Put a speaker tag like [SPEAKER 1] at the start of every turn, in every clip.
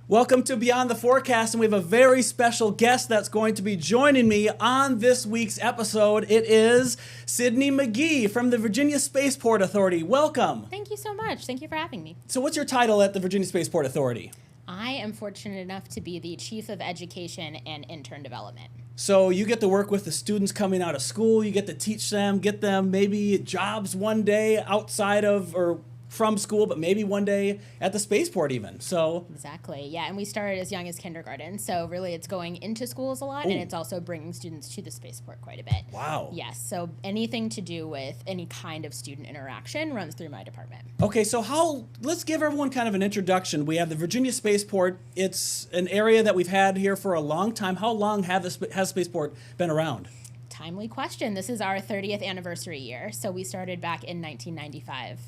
[SPEAKER 1] Welcome to Beyond the Forecast, and we have a very special guest that's going to be joining me on this week's episode. It is Sydney McGee from the Virginia Spaceport Authority. Welcome.
[SPEAKER 2] Thank you so much. Thank you for having me.
[SPEAKER 1] So what's your title at the Virginia Spaceport Authority?
[SPEAKER 2] I am fortunate enough to be the Chief of Education and Intern Development.
[SPEAKER 1] So you get to work with the students coming out of school, you get to teach them, get them maybe jobs one day outside of or from school, but maybe one day at the spaceport even. So
[SPEAKER 2] Exactly. Yeah, and we started as young as kindergarten. So really it's going into schools a lot, and it's also bringing students to the spaceport quite a bit.
[SPEAKER 1] Wow.
[SPEAKER 2] Yes, so anything to do with any kind of student interaction runs through my department.
[SPEAKER 1] Okay, so let's give everyone kind of an introduction. We have the Virginia Spaceport. It's an area that we've had here for a long time. How long has Spaceport been around?
[SPEAKER 2] Timely question. This is our 30th anniversary year. So we started back in 1995.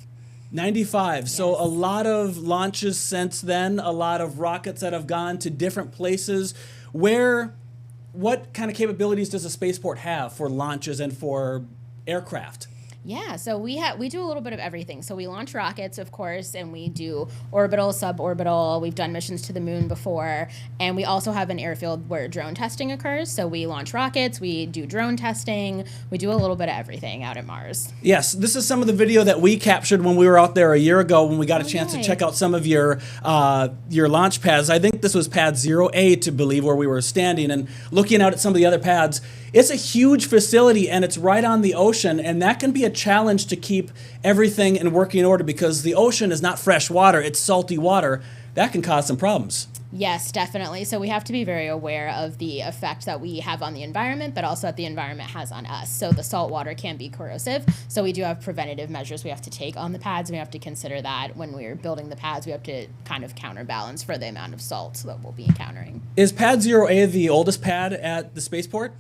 [SPEAKER 1] 95.
[SPEAKER 2] Yes.
[SPEAKER 1] So a lot of launches since then, a lot of rockets that have gone to different places. What kind of capabilities does a spaceport have for launches and for aircraft?
[SPEAKER 2] Yeah, so we do a little bit of everything. So we launch rockets, of course, and we do orbital, suborbital. We've done missions to the moon before, and we also have an airfield where drone testing occurs. So we launch rockets, we do drone testing, we do a little bit of everything out at Mars.
[SPEAKER 1] Yes, this is some of the video that we captured when we were out there a year ago when we got a chance to check out some of your launch pads. I think this was pad 0A to believe where we were standing and looking out at some of the other pads. It's a huge facility and it's right on the ocean, and that can be a challenge to keep everything in working order because the ocean is not fresh water, it's salty water. That can cause some problems.
[SPEAKER 2] Yes, definitely. So we have to be very aware of the effect that we have on the environment, but also that the environment has on us. So the salt water can be corrosive. So we do have preventative measures we have to take on the pads. We have to consider that when we're building the pads. We have to kind of counterbalance for the amount of salt that we'll be encountering.
[SPEAKER 1] Is pad 0A the oldest pad at the spaceport?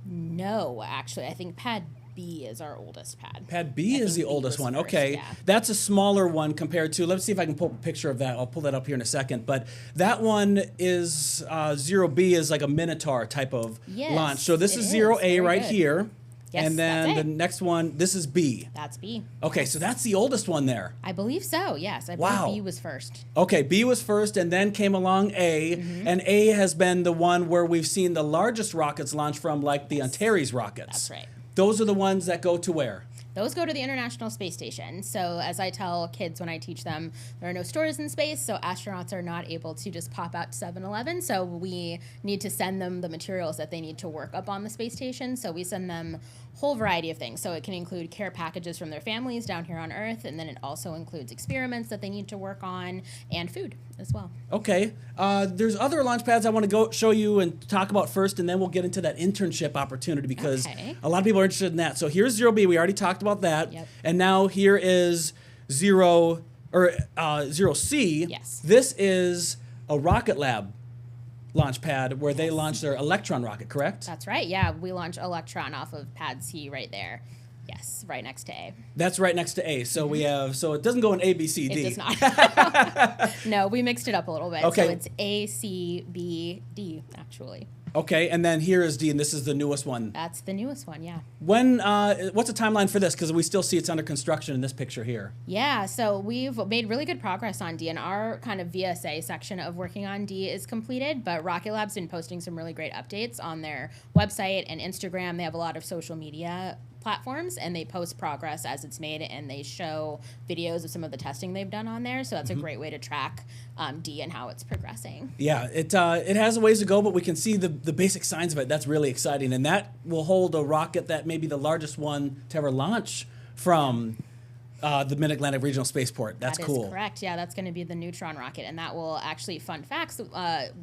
[SPEAKER 2] No, actually. I think pad B is our oldest pad.
[SPEAKER 1] Pad B is the oldest one.
[SPEAKER 2] First,
[SPEAKER 1] okay.
[SPEAKER 2] yeah.
[SPEAKER 1] That's a smaller one compared to, let's see if I can pull a picture of that. I'll pull that up here in a second. But that one is, 0B is like a Minotaur type of launch. So this is 0A right here.
[SPEAKER 2] Yes,
[SPEAKER 1] and then
[SPEAKER 2] that's
[SPEAKER 1] the next one, this is B.
[SPEAKER 2] That's B.
[SPEAKER 1] Okay, so that's the oldest one there.
[SPEAKER 2] I believe so, yes. I believe B was first.
[SPEAKER 1] Okay, B was first, and then came along A, and A has been the one where we've seen the largest rockets launch from, like the Antares rockets.
[SPEAKER 2] That's right.
[SPEAKER 1] Those are the ones that go to where?
[SPEAKER 2] Those go to the International Space Station. So as I tell kids when I teach them, there are no stores in space, so astronauts are not able to just pop out to 7-Eleven. So we need to send them the materials that they need to work up on the space station. So we send them a whole variety of things. So it can include care packages from their families down here on Earth, and then it also includes experiments that they need to work on and food as well.
[SPEAKER 1] Okay. There's other launch pads I want to go show you and talk about first, and then we'll get into that internship opportunity because a lot of people are interested in that. So here's 0B. We already talked about that.
[SPEAKER 2] Yep.
[SPEAKER 1] And now here is 0C.
[SPEAKER 2] Yes.
[SPEAKER 1] This is a rocket lab launch pad where they launch their Electron rocket, correct?
[SPEAKER 2] That's right. Yeah, we launch Electron off of pad C right there. Yes, right next to A.
[SPEAKER 1] That's right next to A. So we have, so it doesn't go in A, B, C, D.
[SPEAKER 2] It does not. No, we mixed it up a little bit.
[SPEAKER 1] Okay.
[SPEAKER 2] So it's A, C, B, D, actually.
[SPEAKER 1] Okay, and then here is D, and this is the newest one.
[SPEAKER 2] That's the newest one, yeah.
[SPEAKER 1] When, what's the timeline for this? Because we still see it's under construction in this picture here.
[SPEAKER 2] Yeah, so we've made really good progress on D, and our kind of VSA section of working on D is completed, but Rocket Lab's been posting some really great updates on their website and Instagram. They have a lot of social media platforms, and they post progress as it's made, and they show videos of some of the testing they've done on there. So that's a great way to track D and how it's progressing.
[SPEAKER 1] Yeah, it has a ways to go, but we can see the basic signs of it. That's really exciting, and that will hold a rocket that may be the largest one to ever launch from the Mid-Atlantic Regional Spaceport. That's cool.
[SPEAKER 2] That is correct. Yeah, that's going to be the Neutron rocket, and that will actually, fun facts,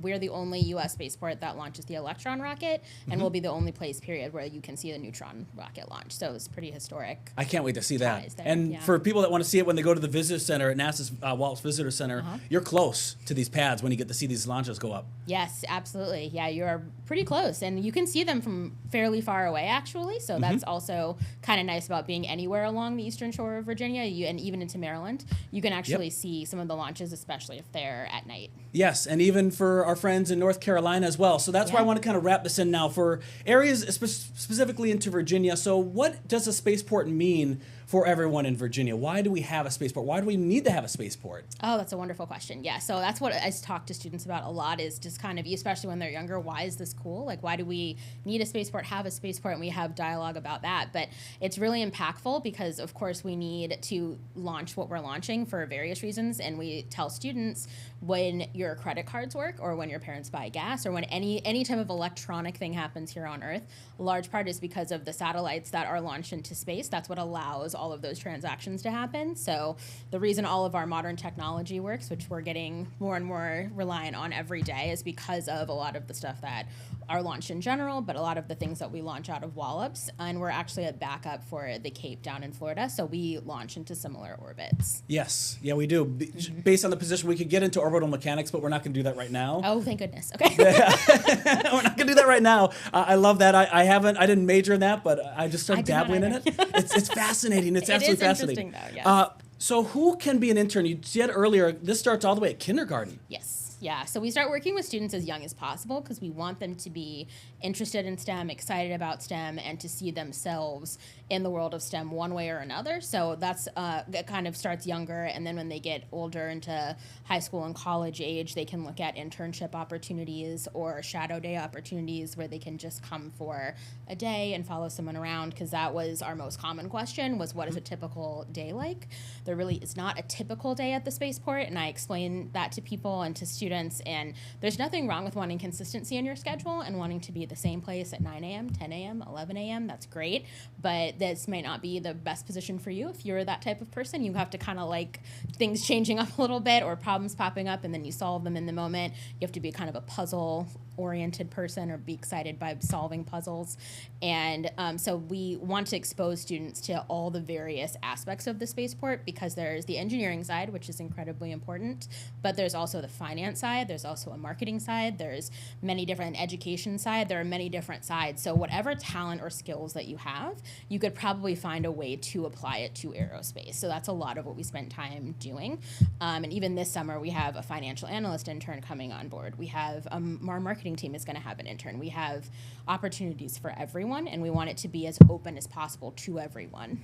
[SPEAKER 2] we're the only U.S. spaceport that launches the Electron rocket, and will be the only place, period, where you can see the Neutron rocket launch. So it's pretty historic.
[SPEAKER 1] I can't wait to see that.
[SPEAKER 2] There,
[SPEAKER 1] and for people that want to see it when they go to the visitor center at NASA's Waltz Visitor Center, you're close to these pads when you get to see these launches go up.
[SPEAKER 2] Yes, absolutely. Yeah, you're pretty close, and you can see them from fairly far away, actually. So that's also kind of nice about being anywhere along the eastern shore of Virginia. And even into Maryland, you can actually see some of the launches, especially if they're at night.
[SPEAKER 1] Yes, and even for our friends in North Carolina as well. So that's why I want to kind of wrap this in now for areas specifically into Virginia. So what does a spaceport mean for everyone in Virginia? Why do we have a spaceport? Why do we need to have a spaceport?
[SPEAKER 2] Oh, that's a wonderful question. Yeah, so that's what I talk to students about a lot, is just kind of, especially when they're younger, why is this cool? Like, why do we need a spaceport, have a spaceport, and we have dialogue about that? But it's really impactful because, of course, we need to launch what we're launching for various reasons, and we tell students when your credit cards work, or when your parents buy gas, or when any type of electronic thing happens here on Earth, a large part is because of the satellites that are launched into space. That's what allows all of those transactions to happen. So the reason all of our modern technology works, which we're getting more and more reliant on every day, is because of a lot of the stuff that are launched in general, but a lot of the things that we launch out of Wallops. And we're actually a backup for the Cape down in Florida, so we launch into similar orbits.
[SPEAKER 1] Yes, yeah, we do. Based on the position, we could get into orbital mechanics, but we're not going to do that right now.
[SPEAKER 2] Oh, thank goodness. Okay.
[SPEAKER 1] We're not going to do that right now. I love that. I didn't major in that, but I just started dabbling in it. It's fascinating. It's absolutely fascinating.
[SPEAKER 2] It is interesting, though, yes.
[SPEAKER 1] So who can be an intern? You said earlier, this starts all the way at kindergarten.
[SPEAKER 2] Yes. Yeah, so we start working with students as young as possible because we want them to be interested in STEM, excited about STEM, and to see themselves in the world of STEM one way or another. So that kind of starts younger, and then when they get older into high school and college age, they can look at internship opportunities or shadow day opportunities where they can just come for a day and follow someone around, because that was our most common question, was what is a typical day like? There really is not a typical day at the spaceport, and I explain that to people and to students. And there's nothing wrong with wanting consistency in your schedule and wanting to be at the same place at 9 a.m., 10 a.m., 11 a.m. That's great, but this may not be the best position for you. If you're that type of person, you have to kind of like things changing up a little bit or problems popping up, and then you solve them in the moment. You have to be kind of a puzzle-oriented person or be excited by solving puzzles. And so we want to expose students to all the various aspects of the spaceport, because there's the engineering side, which is incredibly important, but there's also the finance side, there's also a marketing side, there's many different education side, there are many different sides. So whatever talent or skills that you have, you could probably find a way to apply it to aerospace. So that's a lot of what we spent time doing. And even this summer, we have a financial analyst intern coming on board. We have our marketing team is going to have an intern. We have opportunities for everyone, and we want it to be as open as possible to everyone.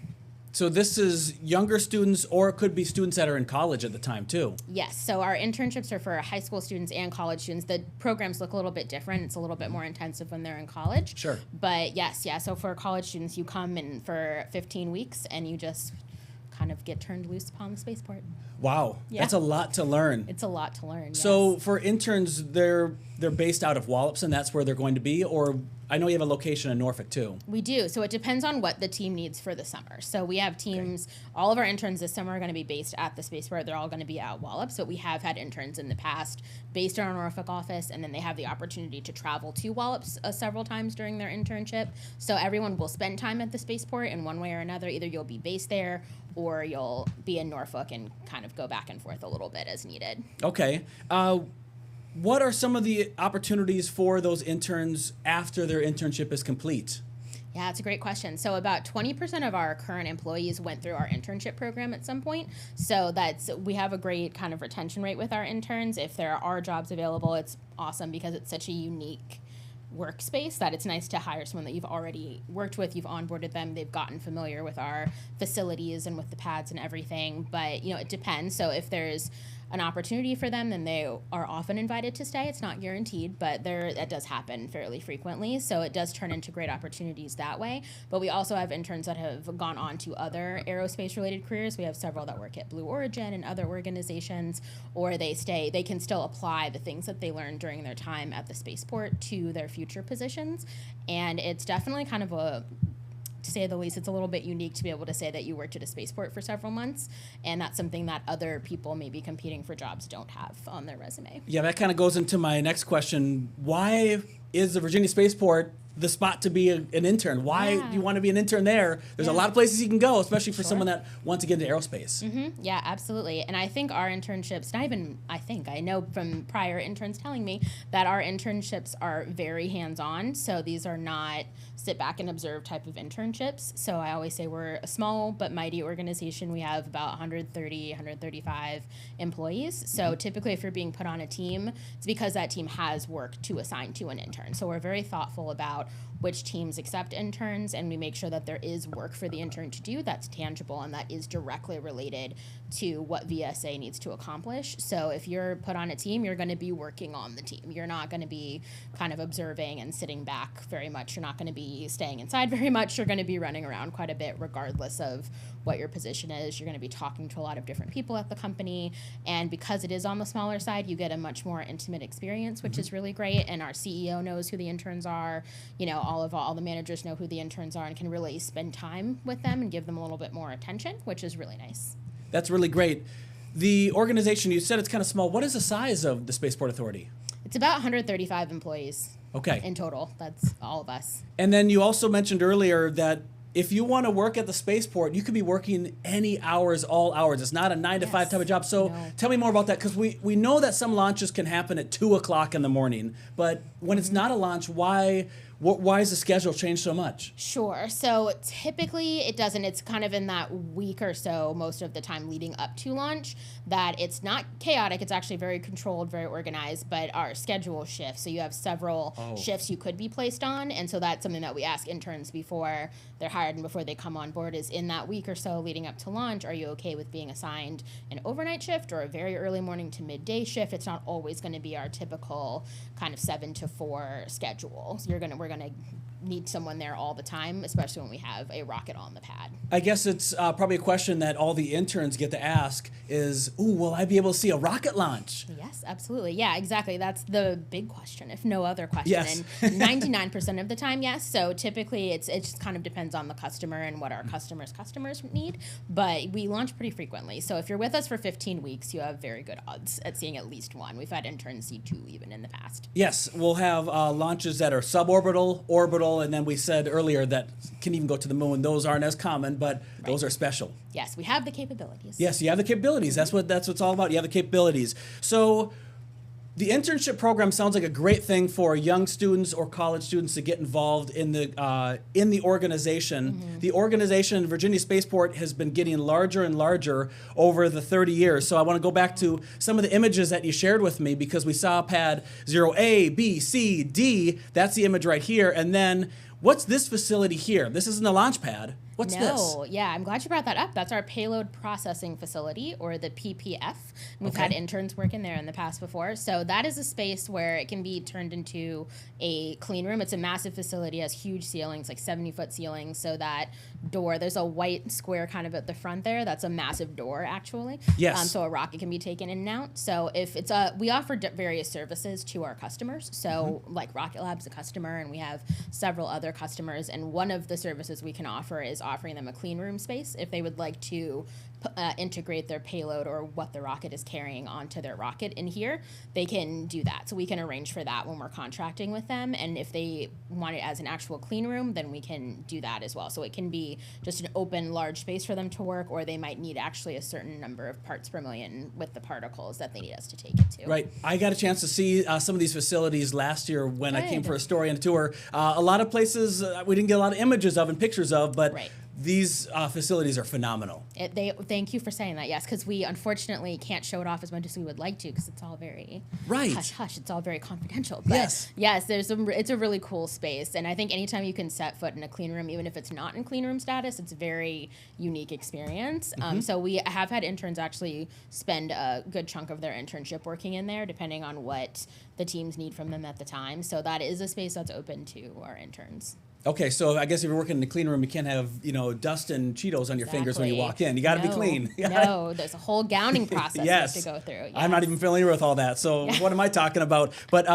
[SPEAKER 1] So this is younger students, or it could be students that are in college at the time too.
[SPEAKER 2] Yes, so our internships are for high school students and college students. The programs look a little bit different. It's a little bit more intensive when they're in college.
[SPEAKER 1] Sure.
[SPEAKER 2] But yes, yeah, so for college students, you come in for 15 weeks and you just kind of get turned loose upon the spaceport.
[SPEAKER 1] Wow, yeah. That's a lot to learn.
[SPEAKER 2] It's a lot to learn, yes.
[SPEAKER 1] So for interns, they're based out of Wallops, and that's where they're going to be, or I know you have a location in Norfolk too.
[SPEAKER 2] We do. So it depends on what the team needs for the summer. So we have teams, all of our interns this summer are going to be based at the spaceport. They're all going to be at Wallops, but we have had interns in the past based in our Norfolk office, and then they have the opportunity to travel to Wallops several times during their internship. So everyone will spend time at the spaceport in one way or another. Either you'll be based there or you'll be in Norfolk and kind of go back and forth a little bit as needed.
[SPEAKER 1] Okay. What are some of the opportunities for those interns after their internship is complete?
[SPEAKER 2] Yeah, it's a great question. So about 20% of our current employees went through our internship program at some point. So we have a great kind of retention rate with our interns. If there are jobs available, it's awesome because it's such a unique workspace that it's nice to hire someone that you've already worked with, you've onboarded them, they've gotten familiar with our facilities and with the pads and everything. But, it depends. So if there's an opportunity for them, then they are often invited to stay. It's not guaranteed, but that does happen fairly frequently. So it does turn into great opportunities that way. But we also have interns that have gone on to other aerospace-related careers. We have several that work at Blue Origin and other organizations, or they can still apply the things that they learned during their time at the spaceport to their future positions. And it's definitely kind of to say the least, it's a little bit unique to be able to say that you worked at a spaceport for several months, and that's something that other people maybe competing for jobs don't have on their resume.
[SPEAKER 1] Yeah, that kind of goes into my next question. Why is the Virginia Spaceport the spot to be an intern? Why do you want to be an intern there? There's a lot of places you can go, especially for someone that wants to get into aerospace.
[SPEAKER 2] Mm-hmm. Yeah, absolutely. And I think our internships, I know from prior interns telling me that our internships are very hands-on. So these are not sit back and observe type of internships. So I always say we're a small but mighty organization. We have about 130, 135 employees. So typically if you're being put on a team, it's because that team has work to assign to an intern. interns. So we're very thoughtful about which teams accept interns, and we make sure that there is work for the intern to do that's tangible and that is directly related to what VSA needs to accomplish. So if you're put on a team, you're going to be working on the team. You're not going to be kind of observing and sitting back very much. You're not going to be staying inside very much. You're going to be running around quite a bit regardless of what your position is. You're going to be talking to a lot of different people at the company, and because it is on the smaller side, you get a much more intimate experience, which is really great. And our CEO knows who the interns are. All the managers know who the interns are and can really spend time with them and give them a little bit more attention, which is really nice.
[SPEAKER 1] That's really great. The organization, you said it's kind of small. What is the size of the Spaceport Authority?
[SPEAKER 2] It's about 135 employees.
[SPEAKER 1] Okay.
[SPEAKER 2] In total. That's all of us.
[SPEAKER 1] And then you also mentioned earlier that if you want to work at the spaceport, you could be working any hours, all hours. It's not a 9 to 5 type of job. So tell me more about that, because we know that some launches can happen at 2 o'clock in the morning. But when it's not a launch, why is the schedule changed so much?
[SPEAKER 2] Sure. So typically it doesn't. It's kind of in that week or so, most of the time leading up to launch, that it's not chaotic. It's actually very controlled, very organized, but our schedule shifts. So you have several shifts you could be placed on. And so that's something that we ask interns before they're hired and before they come on board is, in that week or so leading up to launch, are you okay with being assigned an overnight shift or a very early morning to midday shift? It's not always going to be our typical kind of 7 to 4 schedule. So we're going to need someone there all the time, especially when we have a rocket on the pad.
[SPEAKER 1] I guess it's probably a question that all the interns get to ask is, will I be able to see a rocket launch?
[SPEAKER 2] Yes, absolutely. Yeah, exactly. That's the big question, if no other question.
[SPEAKER 1] Yes.
[SPEAKER 2] And 99% of the time, yes. So typically it just kind of depends on the customer and what our customers need. But we launch pretty frequently. So if you're with us for 15 weeks, you have very good odds at seeing at least one. We've had interns see 2 even in the past.
[SPEAKER 1] Yes, we'll have launches that are suborbital, orbital, and then we said earlier that can even go to the moon. Those aren't as common, but those are special.
[SPEAKER 2] Yes, we have the capabilities.
[SPEAKER 1] Yes, you have the capabilities. That's what it's all about. You have the capabilities. So the internship program sounds like a great thing for young students or college students to get involved in the organization. The organization, Virginia Spaceport, has been getting larger and larger over the 30 years. So I want to go back to some of the images that you shared with me, because we saw pad 0A, B, C, D. That's the image right here. And then what's this facility here? This isn't a launch pad. What's this?
[SPEAKER 2] No, yeah, I'm glad you brought that up. That's our payload processing facility, or the PPF. We've had interns work in there in the past before. So that is a space where it can be turned into a clean room. It's a massive facility, has huge ceilings, like 70-foot ceilings. So that door, there's a white square kind of at the front there. That's a massive door, actually.
[SPEAKER 1] Yes.
[SPEAKER 2] So a rocket can be taken in and out. So if it's we offer various services to our customers. So like Rocket Lab's a customer, and we have several other customers. And one of the services we can offer is offering them a clean room space if they would like to integrate their payload or what the rocket is carrying onto their rocket in here. They can do that. So we can arrange for that when we're contracting with them. And if they want it as an actual clean room, then we can do that as well. So it can be just an open, large space for them to work, or they might need actually a certain number of parts per million with the particles that they need us to take it to.
[SPEAKER 1] Right. I got a chance to see some of these facilities last year when I came for a story and a tour. A lot of places we didn't get a lot of images of and pictures of, but these facilities are phenomenal.
[SPEAKER 2] Thank you for saying that, yes, because we unfortunately can't show it off as much as we would like to, because it's all very hush-hush. It's all very confidential. But yes, it's a really cool space, and I think anytime you can set foot in a clean room, even if it's not in clean room status, it's a very unique experience. So we have had interns actually spend a good chunk of their internship working in there, depending on what the teams need from them at the time. So that is a space that's open to our interns.
[SPEAKER 1] Okay, so I guess if you're working in the clean room, you can't have, dust and Cheetos on your fingers when you walk in. You got to be clean.
[SPEAKER 2] No, there's a whole gowning process you have to go through. Yes.
[SPEAKER 1] I'm not even familiar with all that, so what am I talking about? But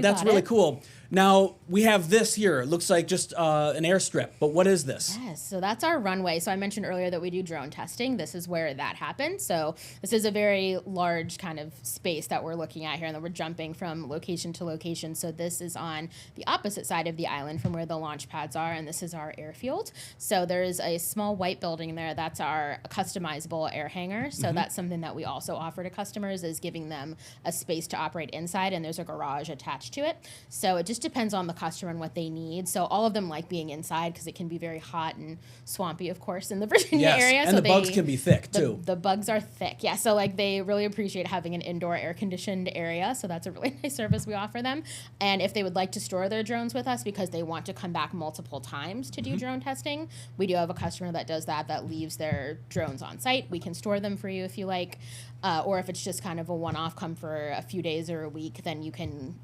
[SPEAKER 1] that's really cool. Now, we have this here. It looks like just an airstrip, but what is this?
[SPEAKER 2] Yes, so that's our runway. So I mentioned earlier that we do drone testing. This is where that happens. So this is a very large kind of space that we're looking at here, and then we're jumping from location to location. So this is on the opposite side of the island from where the launch pads are, and this is our airfield. So there is a small white building there. That's our customizable air hangar. So that's something that we also offer to customers, is giving them a space to operate inside, and there's a garage attached to it. So it just just depends on the customer and what they need. So all of them like being inside because it can be very hot and swampy, of course, in the Virginia area.
[SPEAKER 1] And
[SPEAKER 2] so
[SPEAKER 1] the bugs can be thick too.
[SPEAKER 2] The bugs are thick. Yeah. So like they really appreciate having an indoor air conditioned area. So that's a really nice service we offer them. And if they would like to store their drones with us because they want to come back multiple times to do drone testing, we do have a customer that does that leaves their drones on site. We can store them for you if you like. Or if it's just kind of a one-off, come for a few days or a week, then you can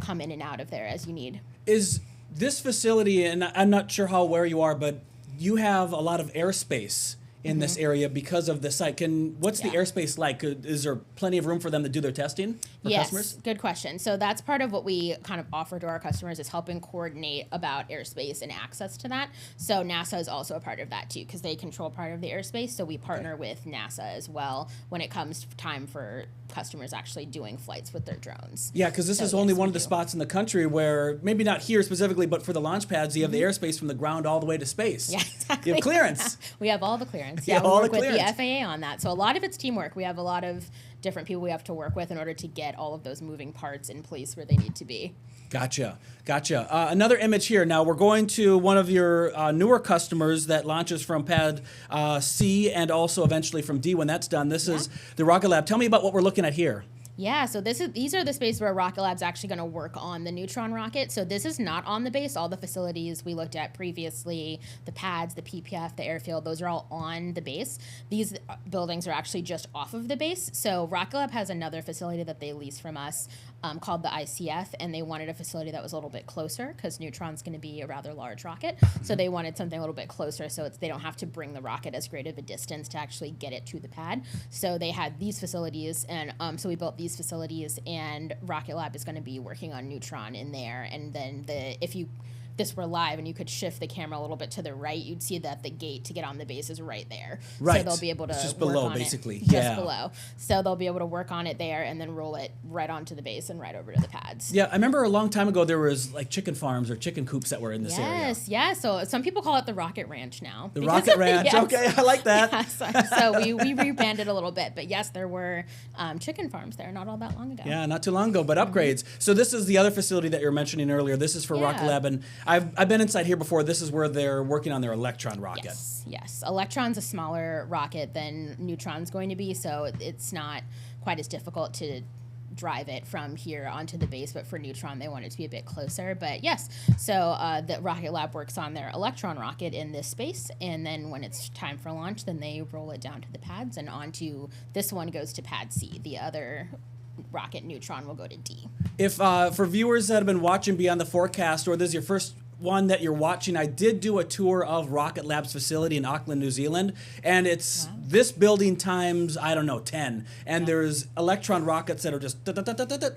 [SPEAKER 2] come in and out of there as you need. Is
[SPEAKER 1] this facility, and I'm not sure how aware you are, but you have a lot of airspace in this area because of the site. What's the airspace like? Is there plenty of room for them to do their testing for customers?
[SPEAKER 2] Yes, good question. So that's part of what we kind of offer to our customers is helping coordinate about airspace and access to that. So NASA is also a part of that too because they control part of the airspace. So we partner with NASA as well when it comes time for customers actually doing flights with their drones.
[SPEAKER 1] Yeah, because this is only one of the spots in the country where, maybe not here specifically, but for the launch pads, you have the airspace from the ground all the way to space.
[SPEAKER 2] Yeah, exactly.
[SPEAKER 1] You have clearance.
[SPEAKER 2] We have all the clearance.
[SPEAKER 1] Yeah,
[SPEAKER 2] we
[SPEAKER 1] all
[SPEAKER 2] work
[SPEAKER 1] the
[SPEAKER 2] with
[SPEAKER 1] clearance.
[SPEAKER 2] the FAA on that. So a lot of it's teamwork. We have a lot of different people we have to work with in order to get all of those moving parts in place where they need to be.
[SPEAKER 1] Gotcha. Another image here. Now we're going to one of your newer customers that launches from pad C and also eventually from D when that's done. This is the Rocket Lab. Tell me about what we're looking at here.
[SPEAKER 2] Yeah, so these are the space where Rocket Lab's actually going to work on the Neutron rocket. So this is not on the base. All the facilities we looked at previously, the pads, the PPF, the airfield, those are all on the base. These buildings are actually just off of the base. So Rocket Lab has another facility that they lease from us called the ICF, and they wanted a facility that was a little bit closer because Neutron's going to be a rather large rocket. So they wanted something a little bit closer so they don't have to bring the rocket as great of a distance to actually get it to the pad. So they had these facilities, and so we built these facilities, and Rocket Lab is going to be working on Neutron in there. And then if this were live and you could shift the camera a little bit to the right, you'd see that the gate to get on the base is right there.
[SPEAKER 1] Right.
[SPEAKER 2] So they'll be able to
[SPEAKER 1] just
[SPEAKER 2] work
[SPEAKER 1] below,
[SPEAKER 2] on
[SPEAKER 1] basically.
[SPEAKER 2] it just below. So they'll be able to work on it there and then roll it right onto the base and right over to the pads.
[SPEAKER 1] Yeah, I remember a long time ago there was like chicken farms or chicken coops that were in this area.
[SPEAKER 2] Yes. So some people call it the Rocket Ranch now.
[SPEAKER 1] The Rocket Ranch.
[SPEAKER 2] Yes.
[SPEAKER 1] Okay, I like that.
[SPEAKER 2] Yes. So we rebranded a little bit, but yes, there were chicken farms there not all that long ago.
[SPEAKER 1] Yeah, not too long ago, but upgrades. So this is the other facility that you were mentioning earlier. This is for Rocket Lab, and I've been inside here before. This is where they're working on their Electron rocket.
[SPEAKER 2] Yes. Electron's a smaller rocket than Neutron's going to be, so it's not quite as difficult to drive it from here onto the base, but for Neutron they want it to be a bit closer. But yes, so the Rocket Lab works on their Electron rocket in this space, and then when it's time for launch, then they roll it down to the pads, and onto this one goes to pad C. The other rocket, Neutron, will go to D. If
[SPEAKER 1] for viewers that have been watching Beyond the Forecast, or this is your first one that you're watching, I did do a tour of Rocket Lab's facility in Auckland, New Zealand, and it's this building times, I don't know, 10, and there's Electron rockets that are just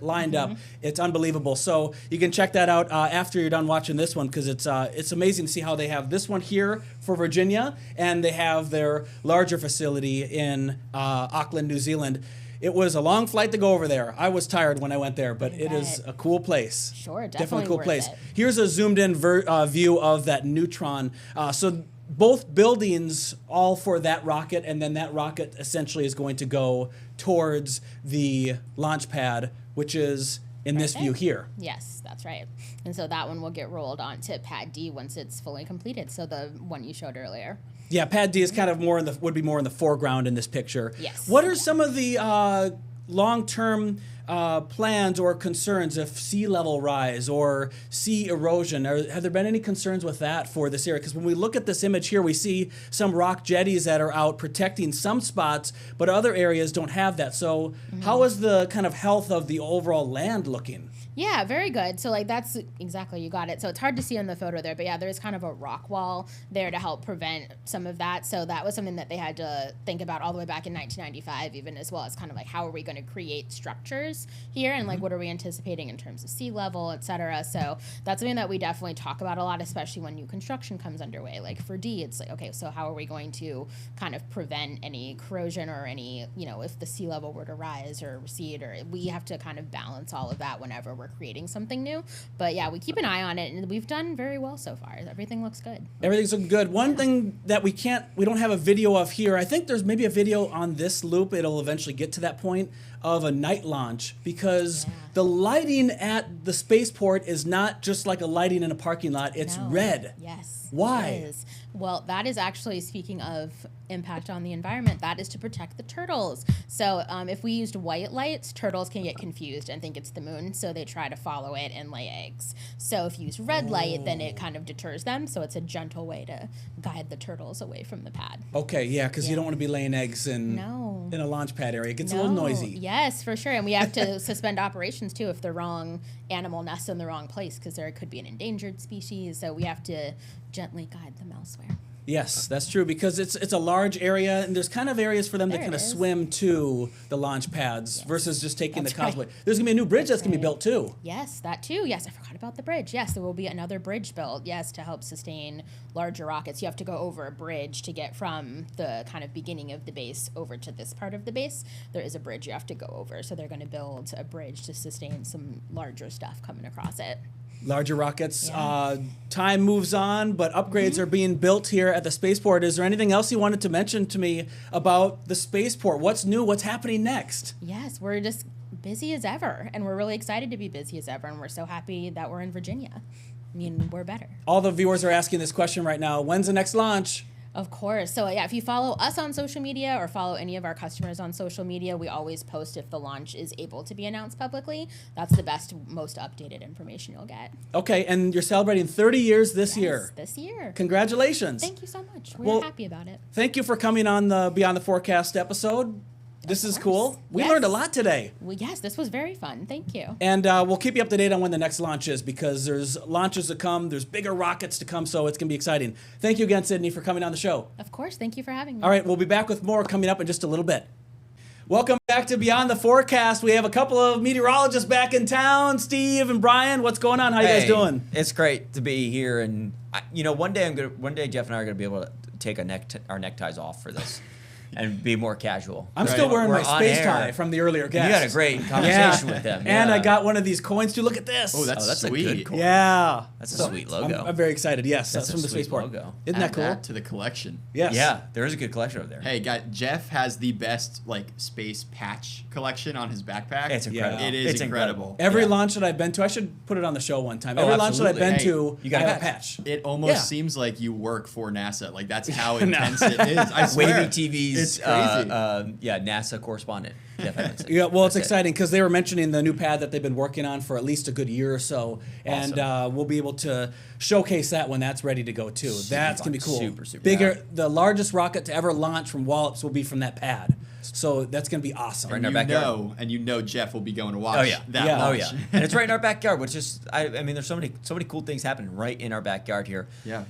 [SPEAKER 1] lined up. It's unbelievable. So you can check that out after you're done watching this one, because it's amazing to see how they have this one here for Virginia, and they have their larger facility in Auckland, New Zealand. It was a long flight to go over there. I was tired when I went there, but it is a cool place.
[SPEAKER 2] Sure, definitely
[SPEAKER 1] cool
[SPEAKER 2] worth
[SPEAKER 1] place.
[SPEAKER 2] it.
[SPEAKER 1] Here's a zoomed-in view of that Neutron. So both buildings, all for that rocket, and then that rocket essentially is going to go towards the launch pad, which is in this view here.
[SPEAKER 2] Yes, that's right. And so that one will get rolled onto pad D once it's fully completed. So the one you showed earlier.
[SPEAKER 1] Yeah, pad D is kind of would be more in the foreground in this picture.
[SPEAKER 2] Yes.
[SPEAKER 1] What are some of the long-term plans or concerns if sea level rise or sea erosion? Have there been any concerns with that for this area? Because when we look at this image here, we see some rock jetties that are out protecting some spots, but other areas don't have that. So how is the kind of health of the overall land looking?
[SPEAKER 2] Yeah, very good. So like that's exactly, you got it. So it's hard to see in the photo there, but yeah, there's kind of a rock wall there to help prevent some of that. So that was something that they had to think about all the way back in 1995, even, as well as kind of like how are we going to create structures here, and like what are we anticipating in terms of sea level, et cetera. So that's something that we definitely talk about a lot, especially when new construction comes underway. Like for D, it's like, okay, so how are we going to kind of prevent any corrosion or any, if the sea level were to rise or recede, or we have to kind of balance all of that whenever we're creating something new. But yeah, we keep an eye on it, and we've done very well so far. Everything looks good.
[SPEAKER 1] Everything's looking good. One thing that we don't have a video of here, I think there's maybe a video on this loop, it'll eventually get to that point, of a night launch launch because the lighting at the spaceport is not just like a lighting in a parking lot. It's red.
[SPEAKER 2] Yes.
[SPEAKER 1] Why?
[SPEAKER 2] It is. Well, that is actually, speaking of impact on the environment, that is to protect the turtles. So if we used white lights, turtles can get confused and think it's the moon, so they try to follow it and lay eggs. So if you use red light, then it kind of deters them, so it's a gentle way to guide the turtles away from the pad.
[SPEAKER 1] Okay, yeah, because you don't want to be laying eggs in a launch pad area. It gets a little noisy.
[SPEAKER 2] Yes, for sure. And we have to suspend operations, too, if the wrong animal nests in the wrong place, because there could be an endangered species, so we have to gently guide them elsewhere.
[SPEAKER 1] Yes, that's true, because it's a large area, and there's kind of areas for them to kind of swim to the launch pads versus just taking the causeway. There's going to be a new bridge that's going to be built, too.
[SPEAKER 2] Yes, that, too. Yes, I forgot about the bridge. Yes, there will be another bridge built, to help sustain larger rockets. You have to go over a bridge to get from the kind of beginning of the base over to this part of the base. There is a bridge you have to go over, so they're going to build a bridge to sustain some larger stuff coming across it.
[SPEAKER 1] Larger rockets. Time moves on, but upgrades are being built here at the spaceport. Is there anything else you wanted to mention to me about the spaceport? What's new? What's happening next?
[SPEAKER 2] Yes, we're just busy as ever, and we're really excited to be busy as ever, and we're so happy that we're in Virginia. I mean, we're better.
[SPEAKER 1] All the viewers are asking this question right now. When's the next launch?
[SPEAKER 2] Of course. So if you follow us on social media or follow any of our customers on social media, we always post if the launch is able to be announced publicly. That's the best, most updated information you'll get.
[SPEAKER 1] Okay, and you're celebrating 30 years this year.
[SPEAKER 2] This year.
[SPEAKER 1] Congratulations.
[SPEAKER 2] Thank you so much. We're happy about it.
[SPEAKER 1] Thank you for coming on the Beyond the Forecast episode. This is cool. We learned a lot today.
[SPEAKER 2] Well, yes, this was very fun. Thank you.
[SPEAKER 1] And we'll keep you up to date on when the next launch is, because there's launches to come, there's bigger rockets to come, so it's going to be exciting. Thank you again, Sydney, for coming on the show.
[SPEAKER 2] Of course. Thank you for having me.
[SPEAKER 1] All right, we'll be back with more coming up in just a little bit. Welcome back to Beyond the Forecast. We have a couple of meteorologists back in town. Steve and Brian, what's going on? How you guys doing?
[SPEAKER 3] It's great to be here, and one day Jeff and I are gonna be able to take our neckties off for this. And be more casual.
[SPEAKER 1] I'm still wearing my space tie from the earlier guest.
[SPEAKER 3] You had a great conversation with them.
[SPEAKER 1] And I got one of these coins too. Look at this.
[SPEAKER 4] Oh, that's sweet.
[SPEAKER 3] A good coin.
[SPEAKER 1] Yeah.
[SPEAKER 3] That's a sweet logo.
[SPEAKER 1] I'm very excited. Yes, that's from the
[SPEAKER 3] sweet
[SPEAKER 1] spaceport.
[SPEAKER 3] logo.
[SPEAKER 1] Isn't that cool?
[SPEAKER 4] Add that to the collection.
[SPEAKER 1] Yes.
[SPEAKER 3] Yeah, there is a good collection over there.
[SPEAKER 4] Hey, guys, Jeff has the best space patch collection on his backpack.
[SPEAKER 3] It's incredible.
[SPEAKER 4] It is incredible.
[SPEAKER 1] Every launch that I've been to, I should put it on the show one time. Every launch that I've been to,
[SPEAKER 3] you got
[SPEAKER 1] a patch.
[SPEAKER 4] It almost seems like you work for NASA. Like that's how intense it is. I swear.
[SPEAKER 3] Wavy TV's
[SPEAKER 4] It's crazy.
[SPEAKER 3] NASA correspondent. Jeff Edmondson.
[SPEAKER 1] Yeah, well, it's exciting because they were mentioning the new pad that they've been working on for at least a good year or so, and we'll be able to showcase that when that's ready to go too. That's gonna be cool.
[SPEAKER 3] Super
[SPEAKER 1] bigger. The largest rocket to ever launch from Wallops will be from that pad, so that's gonna be awesome.
[SPEAKER 3] Right in our backyard.
[SPEAKER 4] And Jeff will be going to watch that
[SPEAKER 3] Oh
[SPEAKER 4] launch.
[SPEAKER 3] yeah, and it's right in our backyard, which is I mean, there's so many cool things happening right in our backyard here.
[SPEAKER 4] Yeah.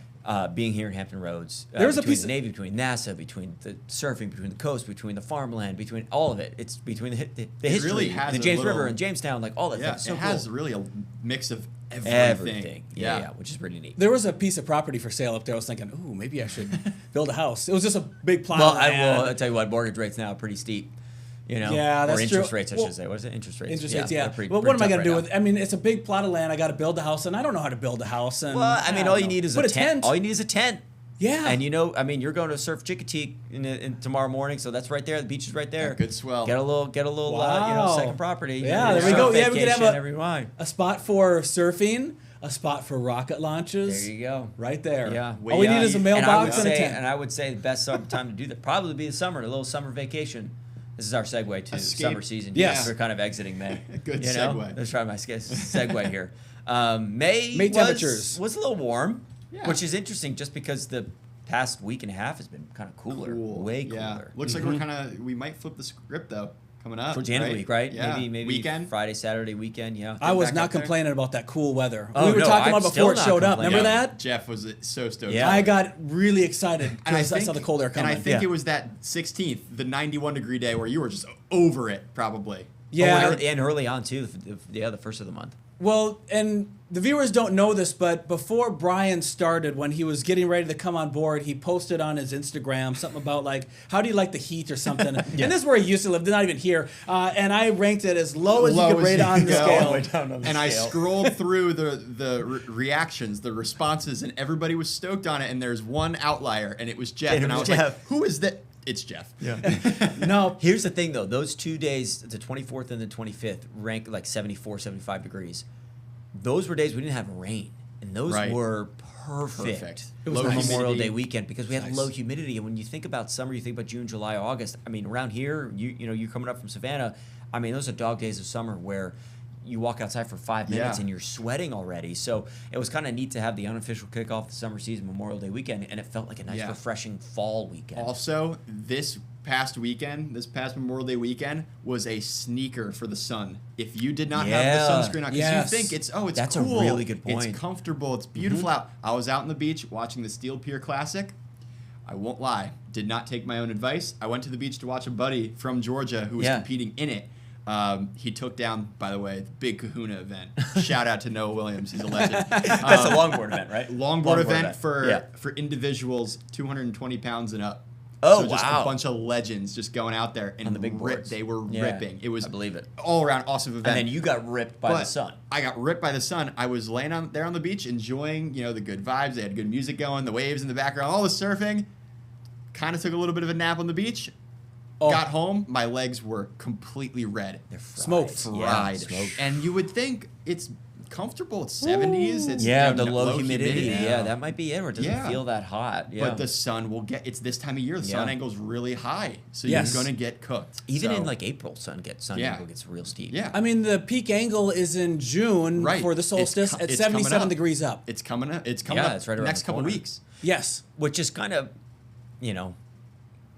[SPEAKER 3] Being here in Hampton Roads,
[SPEAKER 1] There's a
[SPEAKER 3] between
[SPEAKER 1] piece
[SPEAKER 3] the Navy, between NASA, between the surfing, between the coast, between the farmland, between all of it. It's between the history,
[SPEAKER 4] really has
[SPEAKER 3] the
[SPEAKER 4] a
[SPEAKER 3] James
[SPEAKER 4] little-
[SPEAKER 3] River and Jamestown, like all that
[SPEAKER 4] Yeah,
[SPEAKER 3] stuff. So
[SPEAKER 4] it has
[SPEAKER 3] cool.
[SPEAKER 4] really a mix of everything.
[SPEAKER 3] Yeah, which is pretty neat.
[SPEAKER 1] There was a piece of property for sale up there. I was thinking, ooh, maybe I should build a house. It was just a big plot.
[SPEAKER 3] Well,
[SPEAKER 1] of land.
[SPEAKER 3] I'll tell you what, mortgage rates now are pretty steep.
[SPEAKER 1] Yeah, that's
[SPEAKER 3] or interest
[SPEAKER 1] true.
[SPEAKER 3] rates, I should say. What is it? Interest rates.
[SPEAKER 1] Interest rates, yeah.
[SPEAKER 3] They're
[SPEAKER 1] Well, what am I going to do
[SPEAKER 3] with
[SPEAKER 1] with? I mean, it's a big plot of land. I got to build a house, and I don't know how to build a house. And
[SPEAKER 3] Well, I mean, all you need is a tent. All you need is a tent.
[SPEAKER 1] Yeah.
[SPEAKER 3] And I mean, you're going to surf Chincoteague in tomorrow morning, so that's right there. The beach is right there.
[SPEAKER 4] Yeah, good swell.
[SPEAKER 3] Get a little
[SPEAKER 1] Wow.
[SPEAKER 3] second property.
[SPEAKER 1] Yeah, there we go. Yeah, we could have
[SPEAKER 3] every night.
[SPEAKER 1] a spot for surfing, a spot for rocket launches.
[SPEAKER 3] There you go.
[SPEAKER 1] Right there.
[SPEAKER 3] Yeah.
[SPEAKER 1] All we need is a mailbox and a tent.
[SPEAKER 3] And I would say the best time to do that probably be the summer, a little summer vacation. This is our segue to summer season.
[SPEAKER 1] Yes.
[SPEAKER 3] We're kind of exiting May.
[SPEAKER 4] Good segue.
[SPEAKER 3] Let's try my segue here. May
[SPEAKER 1] temperatures
[SPEAKER 3] was a little warm,
[SPEAKER 4] Yeah.
[SPEAKER 3] which is interesting just because the past week and a half has been kind of cooler. Way cooler.
[SPEAKER 4] Yeah. Looks like we might flip the script though. Coming up.
[SPEAKER 3] Towards the end of the week, right?
[SPEAKER 4] Yeah.
[SPEAKER 3] Maybe
[SPEAKER 4] weekend.
[SPEAKER 3] Friday, Saturday, weekend, yeah.
[SPEAKER 1] I was
[SPEAKER 4] back
[SPEAKER 1] not
[SPEAKER 4] up there?
[SPEAKER 1] complaining about that cool weather.
[SPEAKER 3] Oh,
[SPEAKER 1] we were
[SPEAKER 3] no,
[SPEAKER 1] talking
[SPEAKER 3] I'm
[SPEAKER 1] about
[SPEAKER 3] still
[SPEAKER 1] before it
[SPEAKER 3] not
[SPEAKER 1] showed up.
[SPEAKER 3] complaining.
[SPEAKER 1] Remember that?
[SPEAKER 4] Jeff was so stoked.
[SPEAKER 3] Yeah.
[SPEAKER 1] I got really excited
[SPEAKER 4] And
[SPEAKER 1] because I saw the cold air coming.
[SPEAKER 4] And I think it was that 16th, the 91-degree day where you were just over it, probably.
[SPEAKER 1] Yeah.
[SPEAKER 3] And early on, too. The first of the month.
[SPEAKER 1] Well, and the viewers don't know this, but before Brian started, when he was getting ready to come on board, he posted on his Instagram something about like, how do you like the heat or something? And this is where he used to live, they're not even here. And I ranked it as low as you could rate on the scale.
[SPEAKER 4] And I scrolled through the reactions, the responses, and everybody was stoked on it. And there's one outlier, and it was Jeff. And I was like, who is that? It's Jeff.
[SPEAKER 3] Yeah.
[SPEAKER 1] No.
[SPEAKER 3] Here's the thing, though. Those 2 days, the 24th and the 25th, rank like 74, 75 degrees. Those were days we didn't have rain. And those
[SPEAKER 4] Right.
[SPEAKER 3] were perfect.
[SPEAKER 1] It was
[SPEAKER 3] For
[SPEAKER 1] nice.
[SPEAKER 3] Memorial Day weekend because we had
[SPEAKER 1] Nice.
[SPEAKER 3] low humidity. And when you think about summer, you think about June, July, August. I mean, around here, you know, you're coming up from Savannah. I mean, those are dog days of summer where you walk outside for 5 minutes
[SPEAKER 4] Yeah.
[SPEAKER 3] and you're sweating already. So it was kind of neat to have the unofficial kickoff of the summer season, Memorial Day weekend, and it felt like a nice,
[SPEAKER 4] Yeah.
[SPEAKER 3] refreshing fall weekend.
[SPEAKER 4] Also, this past Memorial Day weekend, was a sneaker for the sun. If you did not have the sunscreen on, because
[SPEAKER 1] Yes.
[SPEAKER 4] you think it's
[SPEAKER 3] That's a
[SPEAKER 4] cool,
[SPEAKER 3] really good point.
[SPEAKER 4] it's comfortable, it's beautiful out. I was out on the beach watching the Steel Pier Classic. I won't lie, did not take my own advice. I went to the beach to watch a buddy from Georgia who was competing in it. He took down, by the way, the Big Kahuna event. Shout out to Noah Williams, he's a legend.
[SPEAKER 3] That's a longboard event, right?
[SPEAKER 4] Longboard event
[SPEAKER 3] Yeah.
[SPEAKER 4] for individuals 220 pounds and up.
[SPEAKER 3] Oh,
[SPEAKER 4] so just
[SPEAKER 3] wow.
[SPEAKER 4] a bunch of legends just going out there and
[SPEAKER 3] On the big boards.
[SPEAKER 4] they were
[SPEAKER 3] Yeah,
[SPEAKER 4] ripping. It was
[SPEAKER 3] I believe it.
[SPEAKER 4] all around awesome event.
[SPEAKER 3] And then you got ripped by the sun.
[SPEAKER 4] I got ripped by the sun. I was laying there on the beach enjoying, the good vibes. They had good music going, the waves in the background, all the surfing. Kind of took a little bit of a nap on the beach.
[SPEAKER 1] Oh.
[SPEAKER 4] Got home, my legs were completely red.
[SPEAKER 3] They're fried.
[SPEAKER 1] Smoked.
[SPEAKER 4] Fried.
[SPEAKER 3] smoked.
[SPEAKER 4] And you would think it's comfortable. It's 70s. It's
[SPEAKER 3] The low humidity. Yeah, that might be it. Or it doesn't
[SPEAKER 4] Yeah.
[SPEAKER 3] feel that hot. Yeah.
[SPEAKER 4] But the sun will it's this time of year. The sun
[SPEAKER 3] Yeah.
[SPEAKER 4] angle's really high. So
[SPEAKER 1] Yes.
[SPEAKER 4] you're going to get cooked.
[SPEAKER 3] even
[SPEAKER 4] So,
[SPEAKER 3] in like April, sun
[SPEAKER 4] Yeah.
[SPEAKER 3] angle gets real steep.
[SPEAKER 4] yeah.
[SPEAKER 1] I mean, the peak angle is in June
[SPEAKER 4] Right.
[SPEAKER 1] for the solstice at
[SPEAKER 4] It's coming
[SPEAKER 1] 77
[SPEAKER 4] up.
[SPEAKER 1] degrees up.
[SPEAKER 4] It's coming up. It's coming
[SPEAKER 3] Yeah,
[SPEAKER 4] up
[SPEAKER 3] it's right around
[SPEAKER 4] next
[SPEAKER 3] the
[SPEAKER 4] couple
[SPEAKER 3] corner.
[SPEAKER 4] weeks.
[SPEAKER 1] Yes.
[SPEAKER 3] Which is kind of,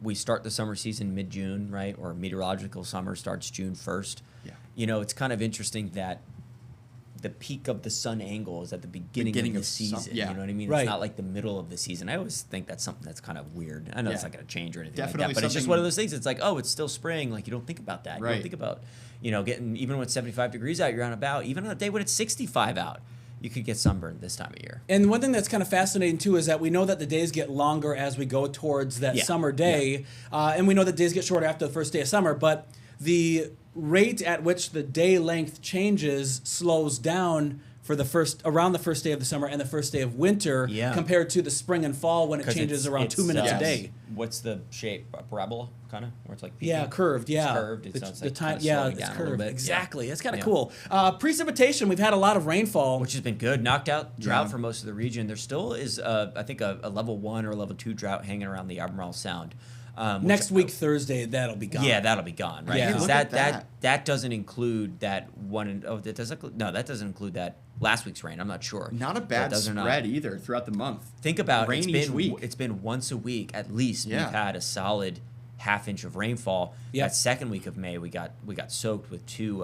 [SPEAKER 3] we start the summer season mid-June, right? Or meteorological summer starts June 1st.
[SPEAKER 4] Yeah.
[SPEAKER 3] It's kind of interesting that the peak of the sun angle is at the beginning of the season.
[SPEAKER 4] yeah.
[SPEAKER 3] You know what I mean?
[SPEAKER 1] Right.
[SPEAKER 3] It's not like the middle of the season. I always think that's something that's kind of weird. I know it's
[SPEAKER 4] Yeah.
[SPEAKER 3] not going to change or anything
[SPEAKER 4] Definitely
[SPEAKER 3] like that, but it's just
[SPEAKER 4] something-
[SPEAKER 3] one of those things. It's like, oh, it's still spring. Like, you don't think about that. You
[SPEAKER 4] Right.
[SPEAKER 3] don't think about, getting, even when it's 75 degrees out, you're on about, even on a day when it's 65 out, you could get sunburned this time of year.
[SPEAKER 1] And one thing that's kind of fascinating too is that we know that the days get longer as we go towards that
[SPEAKER 3] Yeah.
[SPEAKER 1] summer day, and we know that days get shorter after the first day of summer. But the rate at which the day length changes slows down for around the first day of the summer and the first day of winter,
[SPEAKER 3] Yeah.
[SPEAKER 1] compared to the spring and fall when it
[SPEAKER 3] 'Cause
[SPEAKER 1] changes around 2
[SPEAKER 3] it's,
[SPEAKER 1] minutes
[SPEAKER 4] yes.
[SPEAKER 1] a day.
[SPEAKER 3] What's the shape? A parabola, kind of? Where it's like
[SPEAKER 1] Yeah,
[SPEAKER 3] peaking?
[SPEAKER 1] curved. Yeah,
[SPEAKER 3] It's curved.
[SPEAKER 1] The,
[SPEAKER 3] Sounds
[SPEAKER 1] the
[SPEAKER 3] like
[SPEAKER 1] time.
[SPEAKER 3] kinda
[SPEAKER 1] Yeah,
[SPEAKER 3] slowing
[SPEAKER 1] it's
[SPEAKER 3] down a little
[SPEAKER 1] curved.
[SPEAKER 3] bit. Yeah.
[SPEAKER 1] Exactly. It's kind of
[SPEAKER 3] Yeah.
[SPEAKER 1] cool. Precipitation. We've had a lot of rainfall.
[SPEAKER 3] Which has been good. Knocked out drought
[SPEAKER 4] Yeah.
[SPEAKER 3] for most of the region. There still is, I think, a level 1 or level 2 drought hanging around the Albemarle Sound. Which-
[SPEAKER 1] Next week, Thursday, that'll be gone.
[SPEAKER 3] Yeah, that'll be gone, right?
[SPEAKER 1] Yeah.
[SPEAKER 3] Because
[SPEAKER 4] Look at
[SPEAKER 3] that doesn't include that one. That doesn't. No, that doesn't include that last week's rain. I'm not sure.
[SPEAKER 4] Not a
[SPEAKER 3] But
[SPEAKER 4] bad
[SPEAKER 3] those are not-
[SPEAKER 4] spread either throughout the month.
[SPEAKER 3] Think about
[SPEAKER 4] Rain
[SPEAKER 3] it's
[SPEAKER 4] each
[SPEAKER 3] been
[SPEAKER 4] week.
[SPEAKER 3] It's been once a week at least.
[SPEAKER 4] Yeah.
[SPEAKER 3] We've had a solid half inch of rainfall.
[SPEAKER 1] Yep.
[SPEAKER 3] That second week of May, we got soaked with two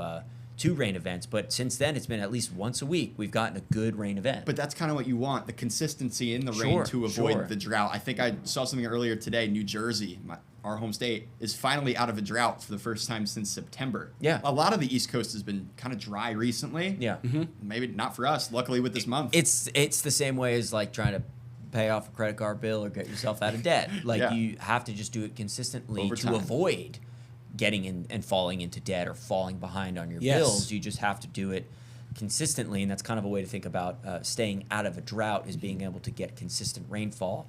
[SPEAKER 3] rain events. But since then, it's been at least once a week. We've gotten a good rain event.
[SPEAKER 4] But that's kind of what you want, the consistency in the
[SPEAKER 3] Sure,
[SPEAKER 4] rain to avoid
[SPEAKER 3] sure.
[SPEAKER 4] the drought. I think I saw something earlier today. New Jersey, our home state, is finally out of a drought for the first time since September.
[SPEAKER 3] Yeah.
[SPEAKER 4] A lot of the East Coast has been kind of dry recently.
[SPEAKER 3] Yeah.
[SPEAKER 4] Maybe not for us, luckily with this month.
[SPEAKER 3] It's the same way as like trying to pay off a credit card bill or get yourself out of debt. Like
[SPEAKER 4] Yeah.
[SPEAKER 3] you have to just do it consistently
[SPEAKER 4] Over
[SPEAKER 3] to
[SPEAKER 4] time.
[SPEAKER 3] avoid getting in and falling into debt or falling behind on your
[SPEAKER 1] Yes.
[SPEAKER 3] bills. You just have to do it consistently, and that's kind of a way to think about staying out of a drought is being able to get consistent rainfall.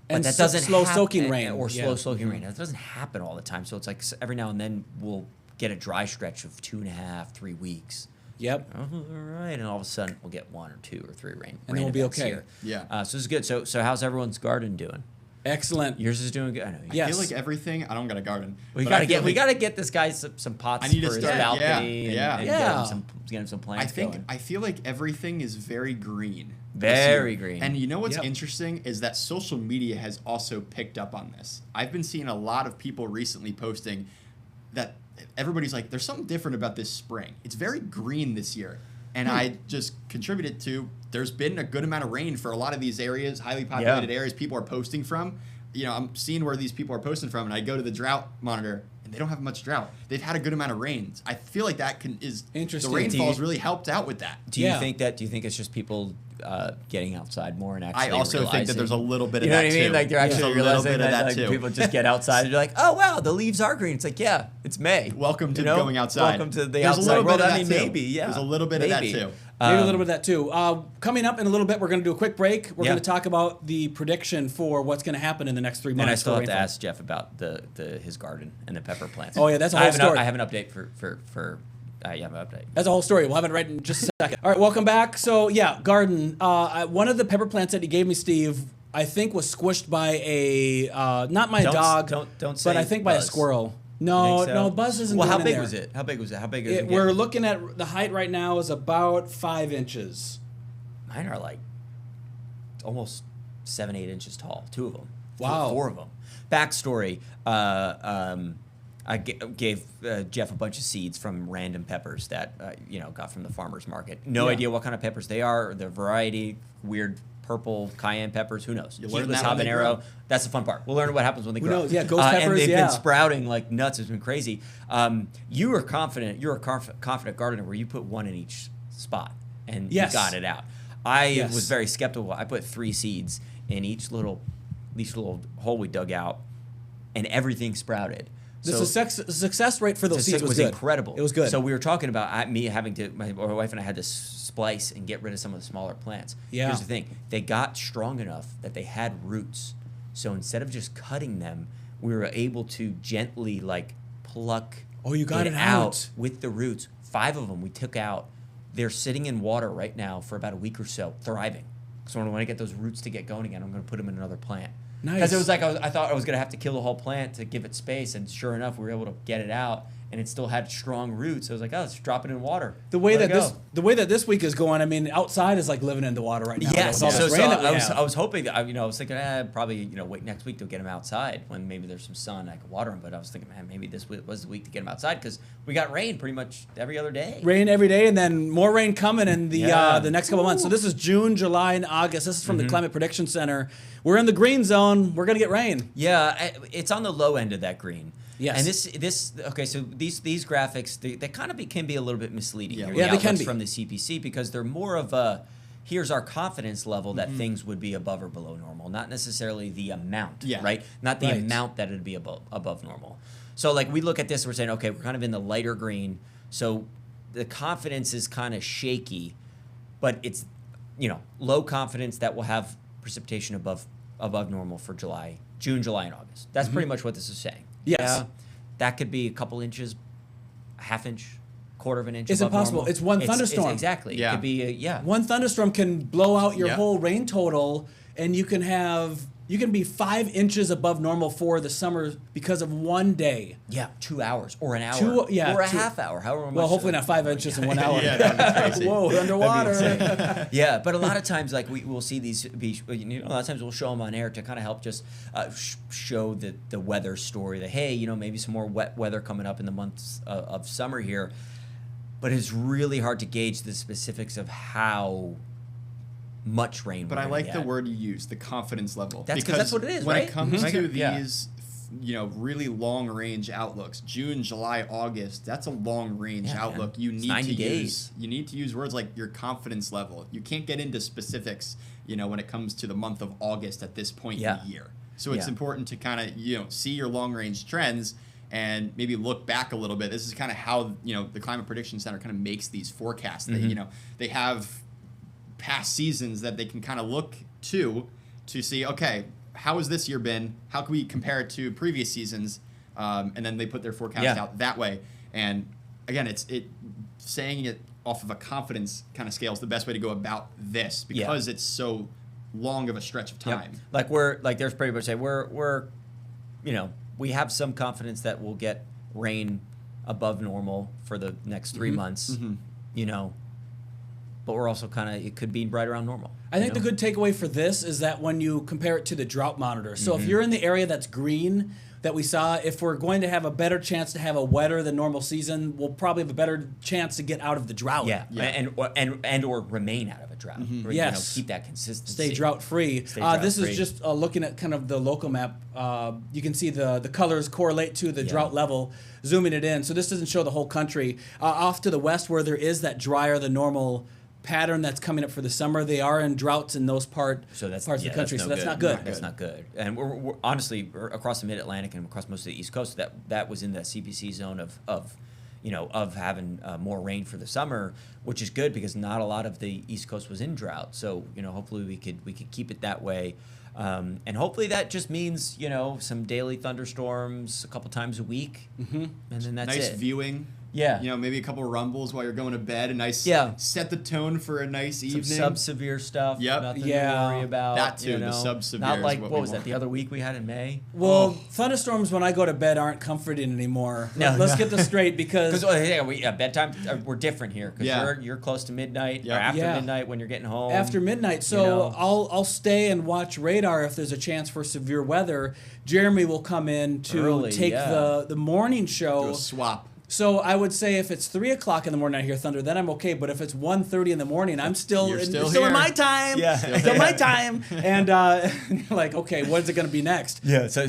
[SPEAKER 3] But
[SPEAKER 1] And
[SPEAKER 3] that doesn't
[SPEAKER 1] slow
[SPEAKER 3] hap-
[SPEAKER 1] soaking rain.
[SPEAKER 3] or
[SPEAKER 1] Yeah.
[SPEAKER 3] slow soaking rain. That doesn't happen all the time. So it's like every now and then we'll get a dry stretch of 2.5, 3 weeks.
[SPEAKER 1] Yep.
[SPEAKER 3] Oh, all right, and all of a sudden we'll get 1 or 2 or 3 rain.
[SPEAKER 1] And then
[SPEAKER 3] rain
[SPEAKER 1] we'll be
[SPEAKER 3] events
[SPEAKER 1] okay.
[SPEAKER 3] Here.
[SPEAKER 4] Yeah.
[SPEAKER 3] So this is good. So how's everyone's garden doing?
[SPEAKER 1] Excellent.
[SPEAKER 3] Yours is doing good. I know.
[SPEAKER 1] Yeah.
[SPEAKER 4] I
[SPEAKER 1] Yes.
[SPEAKER 4] feel like everything. I don't got a garden.
[SPEAKER 3] We
[SPEAKER 4] but
[SPEAKER 3] gotta
[SPEAKER 4] I feel
[SPEAKER 3] get we
[SPEAKER 4] like-
[SPEAKER 3] gotta get this guy some pots
[SPEAKER 4] I need to
[SPEAKER 3] for his
[SPEAKER 4] start-
[SPEAKER 3] balcony
[SPEAKER 4] yeah,
[SPEAKER 3] and
[SPEAKER 1] yeah.
[SPEAKER 3] get him some plants.
[SPEAKER 4] I think
[SPEAKER 3] going.
[SPEAKER 4] I feel like everything is very green.
[SPEAKER 3] Very
[SPEAKER 4] this year.
[SPEAKER 3] green.
[SPEAKER 4] And you know what's
[SPEAKER 1] Yep.
[SPEAKER 4] interesting is that social media has also picked up on this. I've been seeing a lot of people recently posting that everybody's like, there's something different about this spring. It's very green this year. And I just contributed to there's been a good amount of rain for a lot of these areas, highly populated areas people are posting from. I'm seeing where these people are posting from, and I go to the drought monitor, and they don't have much drought. They've had a good amount of rains. I feel like that is
[SPEAKER 1] Interesting.
[SPEAKER 4] The rainfall's really helped out with that.
[SPEAKER 3] Do you
[SPEAKER 1] Yeah.
[SPEAKER 3] think it's just people getting outside more and
[SPEAKER 4] I
[SPEAKER 3] actually
[SPEAKER 4] also think that
[SPEAKER 3] realizing-
[SPEAKER 4] there's a little bit of
[SPEAKER 3] you know
[SPEAKER 4] that
[SPEAKER 3] what I mean?
[SPEAKER 4] too.
[SPEAKER 3] Like they're
[SPEAKER 4] There's
[SPEAKER 3] actually
[SPEAKER 4] a little
[SPEAKER 3] realizing
[SPEAKER 4] bit of
[SPEAKER 3] that,
[SPEAKER 4] that
[SPEAKER 3] like,
[SPEAKER 4] too.
[SPEAKER 3] people just get outside and you're like, oh wow, the leaves are green. It's like, yeah, it's May.
[SPEAKER 4] Welcome to
[SPEAKER 3] You know?
[SPEAKER 4] going outside.
[SPEAKER 3] Welcome to the
[SPEAKER 4] There's a
[SPEAKER 3] outside
[SPEAKER 4] little
[SPEAKER 3] world.
[SPEAKER 4] bit of
[SPEAKER 3] I
[SPEAKER 4] that
[SPEAKER 3] mean,
[SPEAKER 4] too.
[SPEAKER 3] maybe, yeah.
[SPEAKER 4] There's a little bit of that too.
[SPEAKER 1] Maybe a little bit of that too. Coming up in a little bit, we're going to do a quick break. We're
[SPEAKER 3] Yeah.
[SPEAKER 1] going to talk about the prediction for what's going to happen in the next 3 months.
[SPEAKER 3] And I still
[SPEAKER 1] for
[SPEAKER 3] have to
[SPEAKER 1] rainfall.
[SPEAKER 3] ask Jeff about his garden and the pepper plants.
[SPEAKER 1] Oh, yeah, that's a whole story.
[SPEAKER 3] I have an update for yeah, an update.
[SPEAKER 1] That's a whole story. We'll have it right in just a second. All right, welcome back. So, yeah, garden. One of the pepper plants that you gave me, Steve, I think was squished by a, not my dog,
[SPEAKER 3] Don't say
[SPEAKER 1] but I think by a
[SPEAKER 3] Buzz.
[SPEAKER 1] squirrel.
[SPEAKER 3] You
[SPEAKER 1] No,
[SPEAKER 3] think so?
[SPEAKER 1] no, Buzz isn't
[SPEAKER 3] Well,
[SPEAKER 1] doing
[SPEAKER 3] how
[SPEAKER 1] in
[SPEAKER 3] big
[SPEAKER 1] there.
[SPEAKER 3] was it? How big was it? How big is it?
[SPEAKER 1] We're looking at the height right now is about 5 inches.
[SPEAKER 3] Mine are like almost 7-8 inches tall. 2 of them.
[SPEAKER 1] Wow.
[SPEAKER 3] 4 of them. Backstory. I gave Jeff a bunch of seeds from random peppers that got from the farmer's market. No
[SPEAKER 1] Yeah.
[SPEAKER 3] idea what kind of peppers they are. The variety, weird purple cayenne peppers. Who knows?
[SPEAKER 4] You'll learn
[SPEAKER 3] Heatless
[SPEAKER 4] that when they grow.
[SPEAKER 3] habanero. That's the fun part. We'll learn what happens when they
[SPEAKER 1] Who
[SPEAKER 3] grow.
[SPEAKER 1] knows? Yeah, ghost
[SPEAKER 3] And
[SPEAKER 1] peppers,
[SPEAKER 3] they've
[SPEAKER 1] yeah.
[SPEAKER 3] been sprouting like nuts. It's been crazy. You were confident. You're a confident gardener where you put one in each spot and
[SPEAKER 1] Yes.
[SPEAKER 3] you got it out. I
[SPEAKER 1] Yes.
[SPEAKER 3] was very skeptical. I put 3 seeds in each little hole we dug out, and everything sprouted.
[SPEAKER 1] The success rate for those seeds was good.
[SPEAKER 3] incredible.
[SPEAKER 1] It was good.
[SPEAKER 3] So we were talking about me having to, my wife and I had to splice and get rid of some of the smaller plants.
[SPEAKER 1] Yeah.
[SPEAKER 3] Here's the thing. They got strong enough that they had roots. So instead of just cutting them, we were able to gently pluck
[SPEAKER 1] Oh, you got it out.
[SPEAKER 3] with the roots. 5 of them we took out. They're sitting in water right now for about a week or so, thriving. So when I get those roots to get going again, I'm going to put them in another plant.
[SPEAKER 1] Nice.
[SPEAKER 3] Because it was like I thought I was going to have to kill the whole plant to give it space, and sure enough, we were able to get it out, and it still had strong roots. So I was like, oh, let's drop it in water.
[SPEAKER 1] The way
[SPEAKER 3] Let
[SPEAKER 1] that
[SPEAKER 3] it go.
[SPEAKER 1] the way that this week is going, I mean, outside is like living in the water right now.
[SPEAKER 3] Yes,
[SPEAKER 1] With all
[SPEAKER 3] so
[SPEAKER 1] this rain that we have.
[SPEAKER 3] I was hoping that I was thinking probably wait next week to get them outside when maybe there's some sun I could water them. But I was thinking, man, maybe this was the week to get them outside because we got rain pretty much every other day.
[SPEAKER 1] Rain every day, and then more rain coming in the
[SPEAKER 3] Yeah.
[SPEAKER 1] the next couple months. So this is June, July, and August. This is from the Climate Prediction Center. We're in the green zone. We're gonna get rain.
[SPEAKER 3] Yeah, it's on the low end of that green.
[SPEAKER 1] Yes.
[SPEAKER 3] And this okay. So these graphics they kind of can be a little bit misleading.
[SPEAKER 4] Yeah.
[SPEAKER 3] here,
[SPEAKER 1] Yeah,
[SPEAKER 3] the
[SPEAKER 1] they can
[SPEAKER 3] outlooks
[SPEAKER 1] be.
[SPEAKER 3] from the CPC because they're more of a here's our confidence level that things would be above or below normal, not necessarily the amount.
[SPEAKER 4] Yeah.
[SPEAKER 3] Right. Not the
[SPEAKER 1] Right.
[SPEAKER 3] amount that it'd be above normal. So we look at this, we're saying okay, we're kind of in the lighter green. So the confidence is kind of shaky, but it's low confidence that we'll have precipitation above normal for June, July, and August. That's pretty much what this is saying.
[SPEAKER 1] Yes.
[SPEAKER 3] Yeah, that could be a couple inches, a half inch, quarter of an inch.
[SPEAKER 1] It's
[SPEAKER 3] above
[SPEAKER 1] impossible.
[SPEAKER 3] normal.
[SPEAKER 1] It's one thunderstorm.
[SPEAKER 3] Exactly.
[SPEAKER 4] Yeah.
[SPEAKER 3] It could be
[SPEAKER 1] One thunderstorm can blow out your
[SPEAKER 4] Yeah.
[SPEAKER 1] whole rain total, and you can be 5 inches above normal for the summer because of one day.
[SPEAKER 3] 2 hours or an hour
[SPEAKER 1] Two- yeah,
[SPEAKER 3] or a
[SPEAKER 1] 2
[SPEAKER 3] half hour. However much.
[SPEAKER 1] Well, hopefully not 5 inches in 1 hour.
[SPEAKER 4] Yeah, that'd be crazy.
[SPEAKER 1] Whoa, underwater.
[SPEAKER 3] Yeah, but a lot of times, we'll see these. A lot of times, we'll show them on air to kind of help just show the weather story. That hey, maybe some more wet weather coming up in the months of summer here. But it's really hard to gauge the specifics of how much rain.
[SPEAKER 4] But
[SPEAKER 3] we're
[SPEAKER 4] I
[SPEAKER 3] gonna
[SPEAKER 4] like
[SPEAKER 3] get.
[SPEAKER 4] the word you use, the confidence level.
[SPEAKER 3] That's 'cause that's what it is,
[SPEAKER 4] when
[SPEAKER 3] right?
[SPEAKER 4] it comes
[SPEAKER 3] Mhm.
[SPEAKER 4] to
[SPEAKER 3] Yeah.
[SPEAKER 4] these, really long range outlooks, June, July, August, that's a long range
[SPEAKER 3] Yeah,
[SPEAKER 4] outlook.
[SPEAKER 3] man.
[SPEAKER 4] You
[SPEAKER 3] It's
[SPEAKER 4] need
[SPEAKER 3] 90
[SPEAKER 4] to
[SPEAKER 3] days.
[SPEAKER 4] use words like your confidence level. You can't get into specifics, when it comes to the month of August at this point in
[SPEAKER 3] Yeah.
[SPEAKER 4] the year. So it's
[SPEAKER 3] Yeah.
[SPEAKER 4] important to kind of, see your long range trends and maybe look back a little bit. This is kind of how, the Climate Prediction Center kind of makes these forecasts.
[SPEAKER 3] Mm-hmm.
[SPEAKER 4] That, they have past seasons that they can kind of look to see, okay, how has this year been? How can we compare it to previous seasons? And then they put their forecast
[SPEAKER 3] Yeah.
[SPEAKER 4] out that way. And again, saying it off of a confidence kind of scale is the best way to go about this because it's so long of a stretch of
[SPEAKER 3] Yep.
[SPEAKER 4] time.
[SPEAKER 3] There's pretty much say we're we have some confidence that we'll get rain above normal for the next 3 months. But we're also it could be right around normal.
[SPEAKER 1] I think the good takeaway for this is that when you compare it to the drought monitor, so if you're in the area that's green that we saw, if we're going to have a better chance to have a wetter than normal season, we'll probably have a better chance to get out of the drought.
[SPEAKER 3] Yeah. And or remain out of a drought. Or,
[SPEAKER 1] Yes.
[SPEAKER 3] keep that consistency.
[SPEAKER 1] Stay drought free.
[SPEAKER 3] Stay drought
[SPEAKER 1] This
[SPEAKER 3] free.
[SPEAKER 1] is just looking at kind of the local map. You can see the colors correlate to the drought level, zooming it in. So this doesn't show the whole country. Off to the west where there is that drier than normal pattern that's coming up for the summer. They are in droughts in those parts of the country, so that's not good.
[SPEAKER 3] That's not good. And we're honestly across the Mid-Atlantic and across most of the East Coast, that was in the CPC zone of having more rain for the summer, which is good because not a lot of the East Coast was in drought. So hopefully we could keep it that way. And hopefully that just means, some daily thunderstorms a couple times a week, and then that's
[SPEAKER 4] nice
[SPEAKER 3] it.
[SPEAKER 4] Viewing.
[SPEAKER 3] Yeah.
[SPEAKER 4] Maybe a couple of rumbles while you're going to bed. A nice set the tone for a nice evening.
[SPEAKER 3] Some sub-severe stuff.
[SPEAKER 4] Yep.
[SPEAKER 3] Nothing to worry about.
[SPEAKER 4] That too, the sub-severe.
[SPEAKER 3] Not like,
[SPEAKER 4] what
[SPEAKER 3] was that, the other week we had in May?
[SPEAKER 1] Well, thunderstorms when I go to bed aren't comforting anymore. Let's get this straight because
[SPEAKER 3] bedtime, we're different here because you're close to midnight or after midnight when you're getting home.
[SPEAKER 1] After midnight. So I'll stay and watch radar if there's a chance for severe weather. Jeremy will come in to take the morning show.
[SPEAKER 4] Do a swap.
[SPEAKER 1] So I would say if it's 3 o'clock in the morning I hear thunder, then I'm okay. But if it's 1:30 in the morning, I'm still in my time.
[SPEAKER 3] Yeah,
[SPEAKER 1] still my time. And you're like, okay, what is it going to be next?
[SPEAKER 3] Yeah. So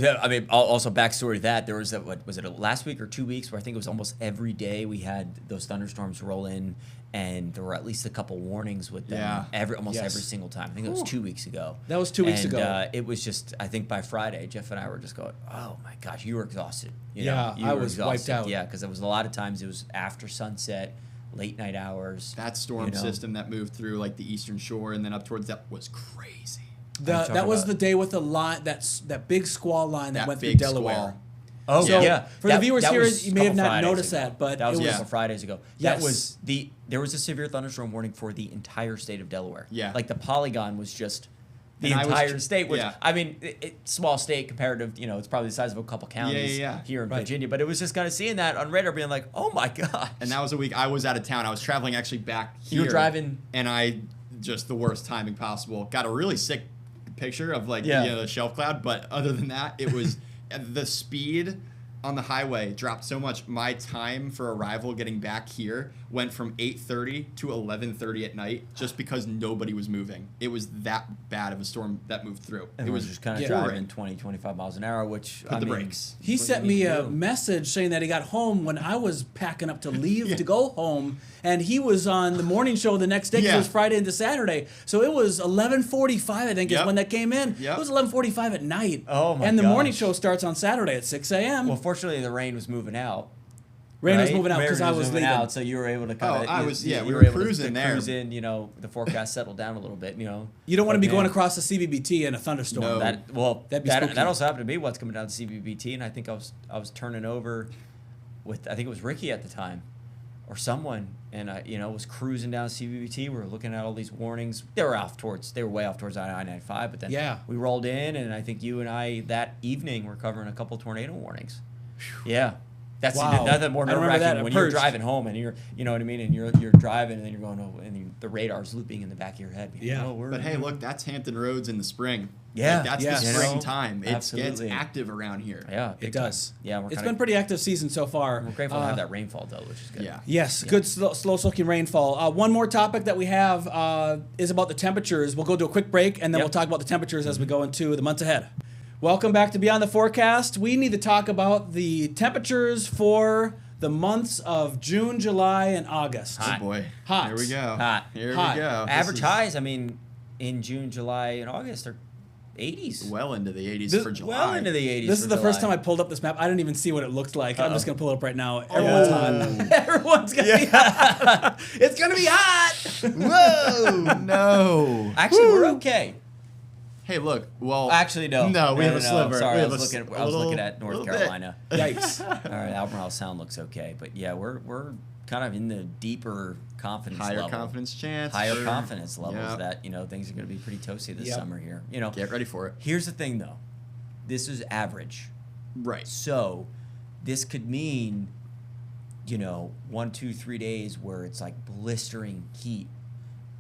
[SPEAKER 3] also backstory to that there was was it last week or 2 weeks where I think it was almost every day we had those thunderstorms roll in. And there were at least a couple warnings with them almost every single time. I think it was 2 weeks ago.
[SPEAKER 1] That was 2 weeks ago.
[SPEAKER 3] It was just, I think by Friday, Jeff and I were just going, oh my gosh, you were exhausted.
[SPEAKER 1] I was wiped out.
[SPEAKER 3] Yeah, because it was a lot of times it was after sunset, late night hours.
[SPEAKER 4] That storm system that moved through like the eastern shore and then up towards that was crazy.
[SPEAKER 1] That was the day with the line, that big squall line that went through Delaware.
[SPEAKER 4] Squall.
[SPEAKER 3] Oh,
[SPEAKER 1] so
[SPEAKER 3] yeah.
[SPEAKER 1] For the viewers here, you may have not noticed that, but
[SPEAKER 3] that was
[SPEAKER 1] it
[SPEAKER 3] a
[SPEAKER 1] was
[SPEAKER 3] couple Fridays ago.
[SPEAKER 1] Yes.
[SPEAKER 3] There was a severe thunderstorm warning for the entire state of Delaware.
[SPEAKER 4] Yeah.
[SPEAKER 3] Like the polygon was just the
[SPEAKER 4] And
[SPEAKER 3] entire state. Which,
[SPEAKER 4] yeah.
[SPEAKER 3] I mean, small state compared to, it's probably the size of a couple counties here in Virginia. But it was just kind of seeing that on radar being like, oh my gosh.
[SPEAKER 4] And that was a week I was out of town. I was traveling actually back here.
[SPEAKER 3] You were driving.
[SPEAKER 4] And I just the worst timing possible. Got a really sick picture of the shelf cloud. But other than that, it was the speed on the highway dropped so much. My time for arrival getting back here went from 8:30 to 11:30 at night just because nobody was moving. It was that bad of a storm that moved through.
[SPEAKER 3] It was just kind of driving 20, 25 miles an hour, which
[SPEAKER 4] Put the brakes.
[SPEAKER 1] He sent me a message saying that he got home when I was packing up to leave to go home, and he was on the morning show the next day because it was Friday into Saturday. So it was 11:45, I think, is when that came in. It was 11:45 at night.
[SPEAKER 3] Oh my
[SPEAKER 1] And the
[SPEAKER 3] gosh.
[SPEAKER 1] morning show starts on Saturday at 6 a.m.
[SPEAKER 3] Well, fortunately, the rain was moving out.
[SPEAKER 1] Rain was moving out because I was leaving.
[SPEAKER 3] Out, so you were able to kind of.
[SPEAKER 4] We were cruising there.
[SPEAKER 3] Cruise in, the forecast settled down a little bit.
[SPEAKER 1] You don't want to be going across the CBBT in a thunderstorm.
[SPEAKER 4] No.
[SPEAKER 1] That'd be
[SPEAKER 3] that also happened to me once coming down to CBBT, and I think I was turning over with, I think it was Ricky at the time, or someone, and I was cruising down CBBT. We were looking at all these warnings. They were way off towards I-95, but then we rolled in, and I think you and I that evening were covering a couple tornado warnings. Yeah. That's nothing more nerve-wracking when you're driving home and you're, you know what I mean, and you're driving and then you're going, the radar's looping in the back of your head.
[SPEAKER 4] But hey, look, that's Hampton Roads in the spring.
[SPEAKER 3] Yeah.
[SPEAKER 4] That's the springtime. It gets
[SPEAKER 3] Absolutely.
[SPEAKER 4] active around here.
[SPEAKER 3] Yeah,
[SPEAKER 1] It does.
[SPEAKER 3] Yeah,
[SPEAKER 1] it's been pretty active season so far.
[SPEAKER 3] We're grateful to have that rainfall though, which is good.
[SPEAKER 4] Yeah.
[SPEAKER 1] Yes, good slow soaking rainfall. One more topic that we have is about the temperatures. We'll go to a quick break and then we'll talk about the temperatures as we go into the months ahead. Welcome back to Beyond the Forecast. We need to talk about the temperatures for the months of June, July, and August.
[SPEAKER 4] Oh boy.
[SPEAKER 1] Hot.
[SPEAKER 4] Here we go.
[SPEAKER 3] Hot.
[SPEAKER 4] Here we
[SPEAKER 1] Hot.
[SPEAKER 4] go.
[SPEAKER 3] Average highs, in June, July, and August are 80s.
[SPEAKER 4] Well into the 80s for July.
[SPEAKER 3] Well into the 80s.
[SPEAKER 1] This is the first time I pulled up this map. I didn't even see what it looked like. I'm just going to pull it up right now. Everyone's hot. Everyone's going to be hot. It's going to be hot.
[SPEAKER 4] Whoa. No.
[SPEAKER 3] Actually, we're okay.
[SPEAKER 4] Hey, look. Well,
[SPEAKER 3] actually, no.
[SPEAKER 4] No, we have a sliver.
[SPEAKER 3] Sorry,
[SPEAKER 4] We
[SPEAKER 3] I
[SPEAKER 4] have
[SPEAKER 3] was looking at North Carolina.
[SPEAKER 1] Yikes.
[SPEAKER 3] All right, Albemarle Sound looks okay, but yeah, we're kind of in the deeper confidence
[SPEAKER 4] higher
[SPEAKER 3] level.
[SPEAKER 4] confidence chance.
[SPEAKER 3] Higher
[SPEAKER 4] sure.
[SPEAKER 3] confidence levels
[SPEAKER 4] Yep.
[SPEAKER 3] that things are going to be pretty toasty this summer here.
[SPEAKER 4] Get ready for it.
[SPEAKER 3] Here's the thing though, this is average,
[SPEAKER 4] Right.
[SPEAKER 3] so this could mean 1, 2, 3 days where it's like blistering heat,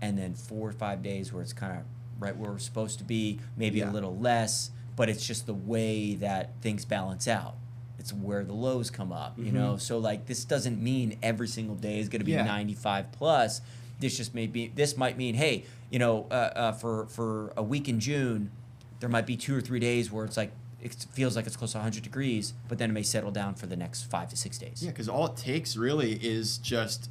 [SPEAKER 3] and then 4 or 5 days where it's kind of right where we're supposed to be, maybe a little less, but it's just the way that things balance out. It's where the lows come up, So like this doesn't mean every single day is going to be 95 plus. This might mean, hey, for a week in June, there might be 2 or 3 days where it's like it feels like it's close to 100 degrees, but then it may settle down for the next 5 to 6 days.
[SPEAKER 4] Yeah, because all it takes really is just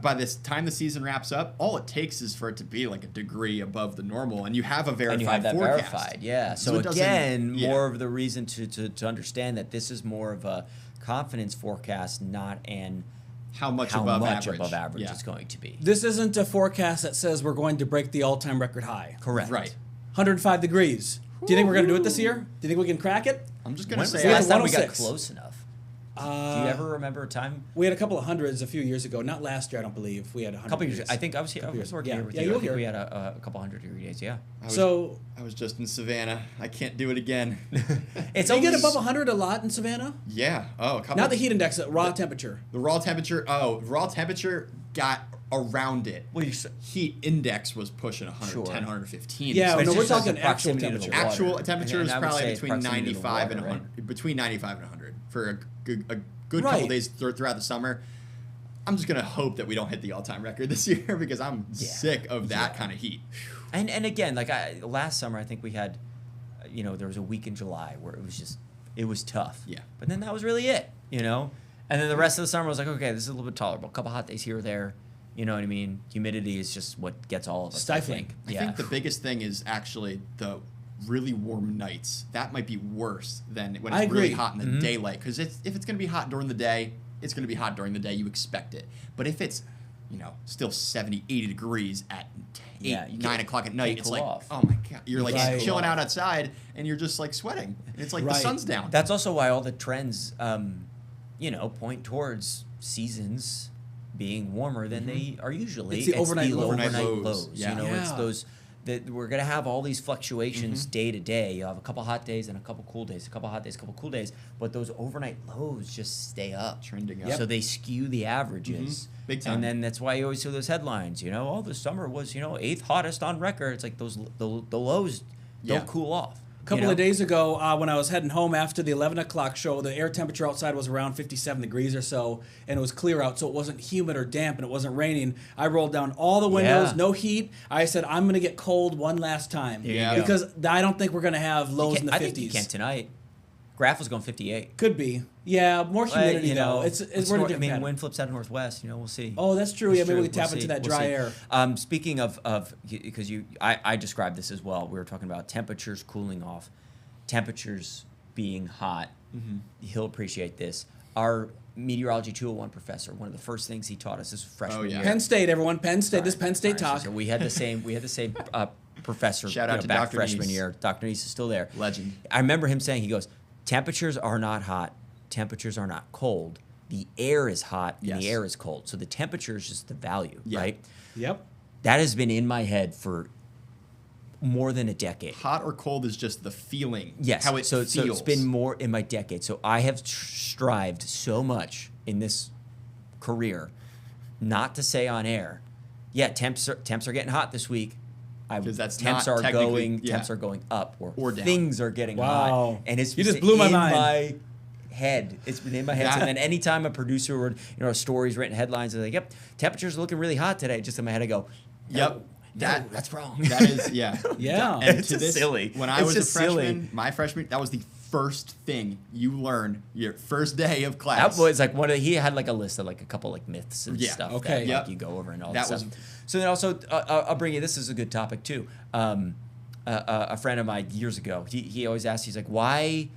[SPEAKER 4] by this time the season wraps up, all it takes is for it to be like a degree above the normal, and you have a verified
[SPEAKER 3] and you have that
[SPEAKER 4] forecast.
[SPEAKER 3] verified, yeah. So
[SPEAKER 4] it doesn't-
[SPEAKER 3] again,
[SPEAKER 4] yeah.
[SPEAKER 3] more of the reason to understand that this is more of a confidence forecast, not an
[SPEAKER 4] how much above average
[SPEAKER 3] it's going to be.
[SPEAKER 1] This isn't a forecast that says we're going to break the all-time record high.
[SPEAKER 3] Correct.
[SPEAKER 4] Right.
[SPEAKER 1] 105 degrees. Do you think we're going to do it this year? Do you think we can crack it?
[SPEAKER 4] I'm just
[SPEAKER 3] When
[SPEAKER 4] gonna
[SPEAKER 3] was
[SPEAKER 4] say
[SPEAKER 3] the last time we got
[SPEAKER 1] 106.
[SPEAKER 3] close enough? Do you ever remember a time?
[SPEAKER 1] We had a couple of hundreds a few years ago. Not last year, I don't believe. We had 100.
[SPEAKER 3] A couple years.
[SPEAKER 1] degrees.
[SPEAKER 3] I think I was here. I
[SPEAKER 1] Couple
[SPEAKER 3] was
[SPEAKER 1] years.
[SPEAKER 3] working
[SPEAKER 1] Yeah.
[SPEAKER 3] here with
[SPEAKER 1] Yeah,
[SPEAKER 3] you.
[SPEAKER 1] you
[SPEAKER 3] I
[SPEAKER 1] were
[SPEAKER 3] think
[SPEAKER 1] here.
[SPEAKER 3] we had a couple 100-degree days. Yeah.
[SPEAKER 4] I was just in Savannah. I can't do it again.
[SPEAKER 3] It's
[SPEAKER 1] Do you get
[SPEAKER 3] always-
[SPEAKER 1] above 100 a lot in Savannah?
[SPEAKER 4] Yeah. Oh, a couple.
[SPEAKER 1] Not the heat index, raw temperature.
[SPEAKER 4] The raw temperature. Oh, raw temperature got around it.
[SPEAKER 3] Well,
[SPEAKER 4] Heat index was pushing 110,
[SPEAKER 3] Sure.
[SPEAKER 4] 115.
[SPEAKER 1] Yeah,
[SPEAKER 3] But
[SPEAKER 1] no,
[SPEAKER 3] it's
[SPEAKER 1] we're
[SPEAKER 3] just as
[SPEAKER 1] talking
[SPEAKER 3] the
[SPEAKER 1] actual
[SPEAKER 3] proximity to the
[SPEAKER 1] temperature.
[SPEAKER 3] water.
[SPEAKER 4] Actual temperature
[SPEAKER 3] And
[SPEAKER 4] is
[SPEAKER 3] I would
[SPEAKER 4] probably
[SPEAKER 3] say
[SPEAKER 4] between
[SPEAKER 3] proximity to the
[SPEAKER 4] 95 and
[SPEAKER 3] water,
[SPEAKER 4] 100. Between 95 and 100 for a good
[SPEAKER 1] Right.
[SPEAKER 4] couple days throughout the summer. I'm just gonna hope that we don't hit the all-time record this year because I'm sick of that kind of heat.
[SPEAKER 3] And again, like last summer, I think we had, there was a week in July where it was tough.
[SPEAKER 4] Yeah.
[SPEAKER 3] But then that was really it, And then the rest of the summer was like, okay, this is a little bit tolerable. A couple hot days here or there. You know what I mean? Humidity is just what gets all of us.
[SPEAKER 1] Stifling.
[SPEAKER 4] I think the biggest thing is actually the really warm nights. That might be worse than when
[SPEAKER 1] I
[SPEAKER 4] it's really
[SPEAKER 1] agree.
[SPEAKER 4] hot in the
[SPEAKER 3] Mm-hmm.
[SPEAKER 4] daylight. Because if it's going to be hot during the day, it's going to be hot during the day. You expect it. But if it's, still 70, 80 degrees at 8,
[SPEAKER 3] Yeah, you
[SPEAKER 4] 9
[SPEAKER 3] can't-
[SPEAKER 4] o'clock at night,
[SPEAKER 3] can't
[SPEAKER 4] it's
[SPEAKER 3] cool
[SPEAKER 4] like,
[SPEAKER 3] off.
[SPEAKER 4] oh my God. You're like
[SPEAKER 1] Right.
[SPEAKER 4] chilling out outside and you're just like sweating. And it's like the
[SPEAKER 1] Right.
[SPEAKER 4] sun's down.
[SPEAKER 3] That's also why all the trends, point towards seasons being warmer than they are usually.
[SPEAKER 1] It's the overnight lows.
[SPEAKER 4] Overnight
[SPEAKER 3] overnight
[SPEAKER 4] lows.
[SPEAKER 3] lows.
[SPEAKER 4] Yeah.
[SPEAKER 3] It's
[SPEAKER 1] Yeah.
[SPEAKER 3] those that we're gonna have all these fluctuations day to day. You have a couple hot days and a couple cool days, a couple hot days, a couple cool days, but those overnight lows just stay up,
[SPEAKER 4] Trending up.
[SPEAKER 1] Yep.
[SPEAKER 3] So they skew the averages.
[SPEAKER 4] Big time.
[SPEAKER 3] And then that's why you always see those headlines. Oh, the summer was 8th hottest on record. It's like the lows
[SPEAKER 4] Yeah.
[SPEAKER 3] don't cool off.
[SPEAKER 1] A couple of days ago, when I was heading home after the 11 o'clock show, the air temperature outside was around 57 degrees or so, and it was clear out, so it wasn't humid or damp, and it wasn't raining. I rolled down all the windows,
[SPEAKER 3] Yeah.
[SPEAKER 1] no heat. I said, I'm going to get cold one last time.
[SPEAKER 3] There
[SPEAKER 4] you go.
[SPEAKER 1] Because I don't think we're going to have lows in the
[SPEAKER 3] I
[SPEAKER 1] 50s.
[SPEAKER 3] think you can tonight. Graph was going 58.
[SPEAKER 1] Could be. Yeah, more humidity, though. It's we're in a different pattern.
[SPEAKER 3] wind flips out of northwest. We'll see.
[SPEAKER 1] Oh, that's true. Yeah,
[SPEAKER 3] It's
[SPEAKER 1] maybe
[SPEAKER 3] true.
[SPEAKER 1] we tap
[SPEAKER 3] We'll
[SPEAKER 1] into
[SPEAKER 3] see.
[SPEAKER 1] that
[SPEAKER 3] We'll
[SPEAKER 1] dry
[SPEAKER 3] see.
[SPEAKER 1] air.
[SPEAKER 3] Speaking of because I described this as well. We were talking about temperatures cooling off, temperatures being hot. He'll appreciate this. Our meteorology 201 professor, one of the first things he taught us is freshman year.
[SPEAKER 1] Penn State, everyone. Penn State. This
[SPEAKER 3] Sorry,
[SPEAKER 1] Penn State
[SPEAKER 3] sorry,
[SPEAKER 1] talk.
[SPEAKER 3] so we had the same professor.
[SPEAKER 4] Shout out to
[SPEAKER 3] back
[SPEAKER 4] Dr.
[SPEAKER 3] freshman
[SPEAKER 4] Neese.
[SPEAKER 3] year. Dr. Neese is still there.
[SPEAKER 4] Legend.
[SPEAKER 3] I remember him saying, he goes, temperatures are not hot, temperatures are not cold. The air is hot and
[SPEAKER 4] Yes.
[SPEAKER 3] the air is cold. So the temperature is just the value,
[SPEAKER 4] Yeah.
[SPEAKER 3] right?
[SPEAKER 1] Yep.
[SPEAKER 3] That has been in my head for more than a decade.
[SPEAKER 4] Hot or cold is just the feeling.
[SPEAKER 3] Yes.
[SPEAKER 4] How it
[SPEAKER 3] so
[SPEAKER 4] feels.
[SPEAKER 3] it's been more in my decade. So I have strived so much in this career not to say on air, yeah, temps are getting hot this week.
[SPEAKER 4] 'Cause that's
[SPEAKER 3] temps
[SPEAKER 4] not
[SPEAKER 3] are
[SPEAKER 4] technically-
[SPEAKER 3] going
[SPEAKER 4] yeah.
[SPEAKER 3] temps are going up
[SPEAKER 4] Or down.
[SPEAKER 3] things are getting
[SPEAKER 1] Wow.
[SPEAKER 3] hot. And it's
[SPEAKER 1] You just blew my
[SPEAKER 3] in
[SPEAKER 1] mind.
[SPEAKER 3] my head. It's been in my head. So
[SPEAKER 4] That-
[SPEAKER 3] then anytime a producer or a story's written headlines, they're like, yep, temperatures are looking really hot today. Just in my head I go,
[SPEAKER 4] Yep.
[SPEAKER 3] no, that's wrong.
[SPEAKER 4] That is, yeah.
[SPEAKER 1] Yeah.
[SPEAKER 4] And
[SPEAKER 3] It's
[SPEAKER 4] to
[SPEAKER 3] just
[SPEAKER 4] this,
[SPEAKER 3] silly.
[SPEAKER 4] When I
[SPEAKER 3] It's
[SPEAKER 4] was a
[SPEAKER 3] just silly.
[SPEAKER 4] freshman, my freshman, that was the first thing you learn your first day of
[SPEAKER 3] That
[SPEAKER 4] class.
[SPEAKER 3] was like he had like a list of like a couple like myths and
[SPEAKER 4] Yeah,
[SPEAKER 3] stuff
[SPEAKER 1] okay.
[SPEAKER 3] that
[SPEAKER 4] Yep.
[SPEAKER 3] like, you go over and all
[SPEAKER 4] That
[SPEAKER 3] that
[SPEAKER 4] was-
[SPEAKER 3] stuff. So then also I'll bring you, this is a good topic too. A friend of mine years ago, he always asked, he's like, why,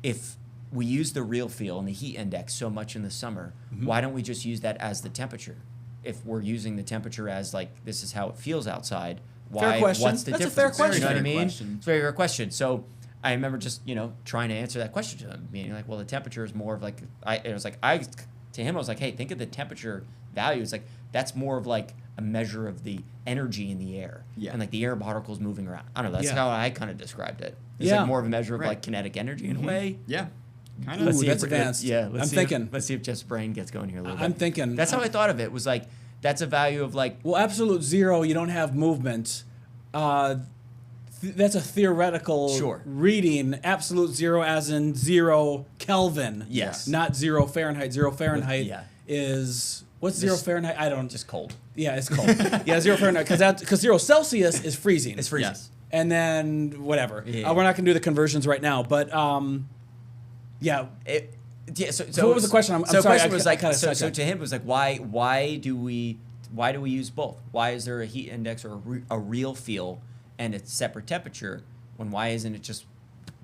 [SPEAKER 3] if we use the real feel and the heat index so much in the summer, why don't we just use that as the temperature? If we're using the temperature as like, this is how it feels outside, why,
[SPEAKER 1] question.
[SPEAKER 3] what's the
[SPEAKER 1] That's a
[SPEAKER 3] difference?
[SPEAKER 1] fair
[SPEAKER 3] You know what I
[SPEAKER 4] question.
[SPEAKER 3] mean?
[SPEAKER 4] Fair question.
[SPEAKER 3] It's a very fair question. So I remember just, trying to answer that question to him, meaning like, well, the temperature is more of like, to him, I was like, hey, think of the temperature value. It's like, that's more of like a measure of the energy in the air.
[SPEAKER 4] Yeah.
[SPEAKER 3] And like the air particles moving around. I don't know, that's
[SPEAKER 1] Yeah.
[SPEAKER 3] how I kind of described it. It's
[SPEAKER 1] Yeah.
[SPEAKER 3] like more of a measure of
[SPEAKER 4] Right.
[SPEAKER 3] like kinetic energy in a way.
[SPEAKER 4] Yeah. Kind
[SPEAKER 1] Ooh,
[SPEAKER 4] of.
[SPEAKER 3] see
[SPEAKER 1] that's
[SPEAKER 3] if-
[SPEAKER 1] advanced.
[SPEAKER 3] Yeah,
[SPEAKER 1] I'm thinking.
[SPEAKER 3] Let's see if Jeff's brain gets going here a little bit.
[SPEAKER 1] I'm thinking.
[SPEAKER 3] That's how I thought of it, was like, that's a value of like,
[SPEAKER 1] Well, absolute zero, you don't have movement. That's a theoretical
[SPEAKER 3] Sure.
[SPEAKER 1] reading. Absolute zero as in 0 Kelvin.
[SPEAKER 3] Yes.
[SPEAKER 1] Not 0 Fahrenheit. 0 Fahrenheit
[SPEAKER 3] Yeah.
[SPEAKER 1] is... What's 0
[SPEAKER 3] Just-
[SPEAKER 1] Fahrenheit? I don't...
[SPEAKER 3] just cold.
[SPEAKER 1] Yeah, it's cold. Yeah, 0 Fahrenheit. Because 0 Celsius is freezing.
[SPEAKER 3] It's freezing.
[SPEAKER 4] Yes.
[SPEAKER 1] And then whatever.
[SPEAKER 3] Yeah.
[SPEAKER 1] We're not going to do the conversions right now. But yeah,
[SPEAKER 3] Yeah. So
[SPEAKER 1] what was the question? I'm
[SPEAKER 3] so the
[SPEAKER 1] sorry,
[SPEAKER 3] question was
[SPEAKER 1] I
[SPEAKER 3] like,
[SPEAKER 1] kinda
[SPEAKER 3] so
[SPEAKER 1] sidetracked.
[SPEAKER 3] to him it was like, why do we use both? Why is there a heat index or a real feel and a separate temperature when why isn't it just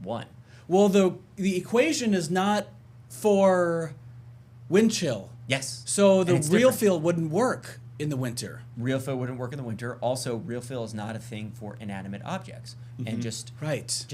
[SPEAKER 3] one?
[SPEAKER 1] Well, the equation is not for wind chill.
[SPEAKER 3] Yes.
[SPEAKER 1] So
[SPEAKER 3] And
[SPEAKER 1] the
[SPEAKER 3] it's
[SPEAKER 1] real
[SPEAKER 3] different.
[SPEAKER 1] feel wouldn't work in the winter.
[SPEAKER 3] Real feel wouldn't work in the winter. Also, real feel is not a thing for inanimate objects and just
[SPEAKER 1] Right.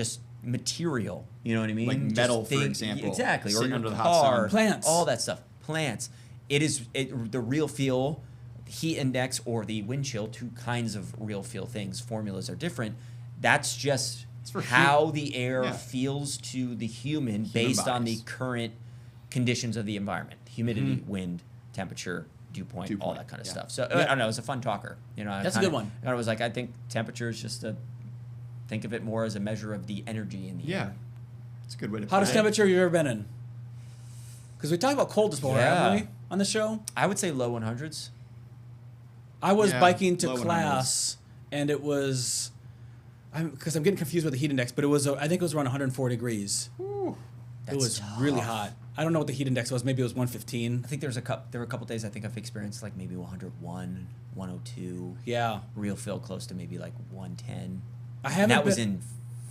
[SPEAKER 3] material. You know what I mean?
[SPEAKER 4] Like
[SPEAKER 3] Just
[SPEAKER 4] metal, for example,
[SPEAKER 3] Exactly. Or
[SPEAKER 4] sitting
[SPEAKER 3] your
[SPEAKER 4] under the hot
[SPEAKER 3] car,
[SPEAKER 4] sun.
[SPEAKER 1] Plants.
[SPEAKER 3] all that stuff. Plants. The real feel, heat index, or the wind chill. Two kinds of real feel things. Formulas are different. That's just
[SPEAKER 4] for
[SPEAKER 3] how the air
[SPEAKER 4] Yeah.
[SPEAKER 3] feels to the human based on the
[SPEAKER 4] bodies.
[SPEAKER 3] current conditions of the environment: humidity, wind, temperature, dew point, all
[SPEAKER 4] point,
[SPEAKER 3] that kind of
[SPEAKER 4] yeah.
[SPEAKER 3] stuff. So
[SPEAKER 1] Yeah.
[SPEAKER 3] I don't know. It was a fun talker. You know,
[SPEAKER 1] That's a good one.
[SPEAKER 3] I was like, I think temperature is just think of it more as a measure of the energy in the
[SPEAKER 4] Yeah.
[SPEAKER 3] air.
[SPEAKER 4] It's a good way to
[SPEAKER 1] Hottest
[SPEAKER 4] put it.
[SPEAKER 1] temperature you've ever been in? Because we talked about coldest before, haven't we, on the show?
[SPEAKER 3] I would say low 100s.
[SPEAKER 1] I was
[SPEAKER 4] Yeah,
[SPEAKER 1] biking to
[SPEAKER 4] low
[SPEAKER 1] class, and it was, because I'm getting confused with the heat index, but it was, I think it was around 104 degrees.
[SPEAKER 4] Ooh.
[SPEAKER 1] It was really hot. I don't know what the heat index was. Maybe it was 115.
[SPEAKER 3] I think there were a couple days I think I've experienced like maybe 101, 102.
[SPEAKER 1] Yeah.
[SPEAKER 3] Real feel close to maybe like 110.
[SPEAKER 1] I
[SPEAKER 3] And
[SPEAKER 1] haven't
[SPEAKER 3] that was
[SPEAKER 1] been-
[SPEAKER 3] in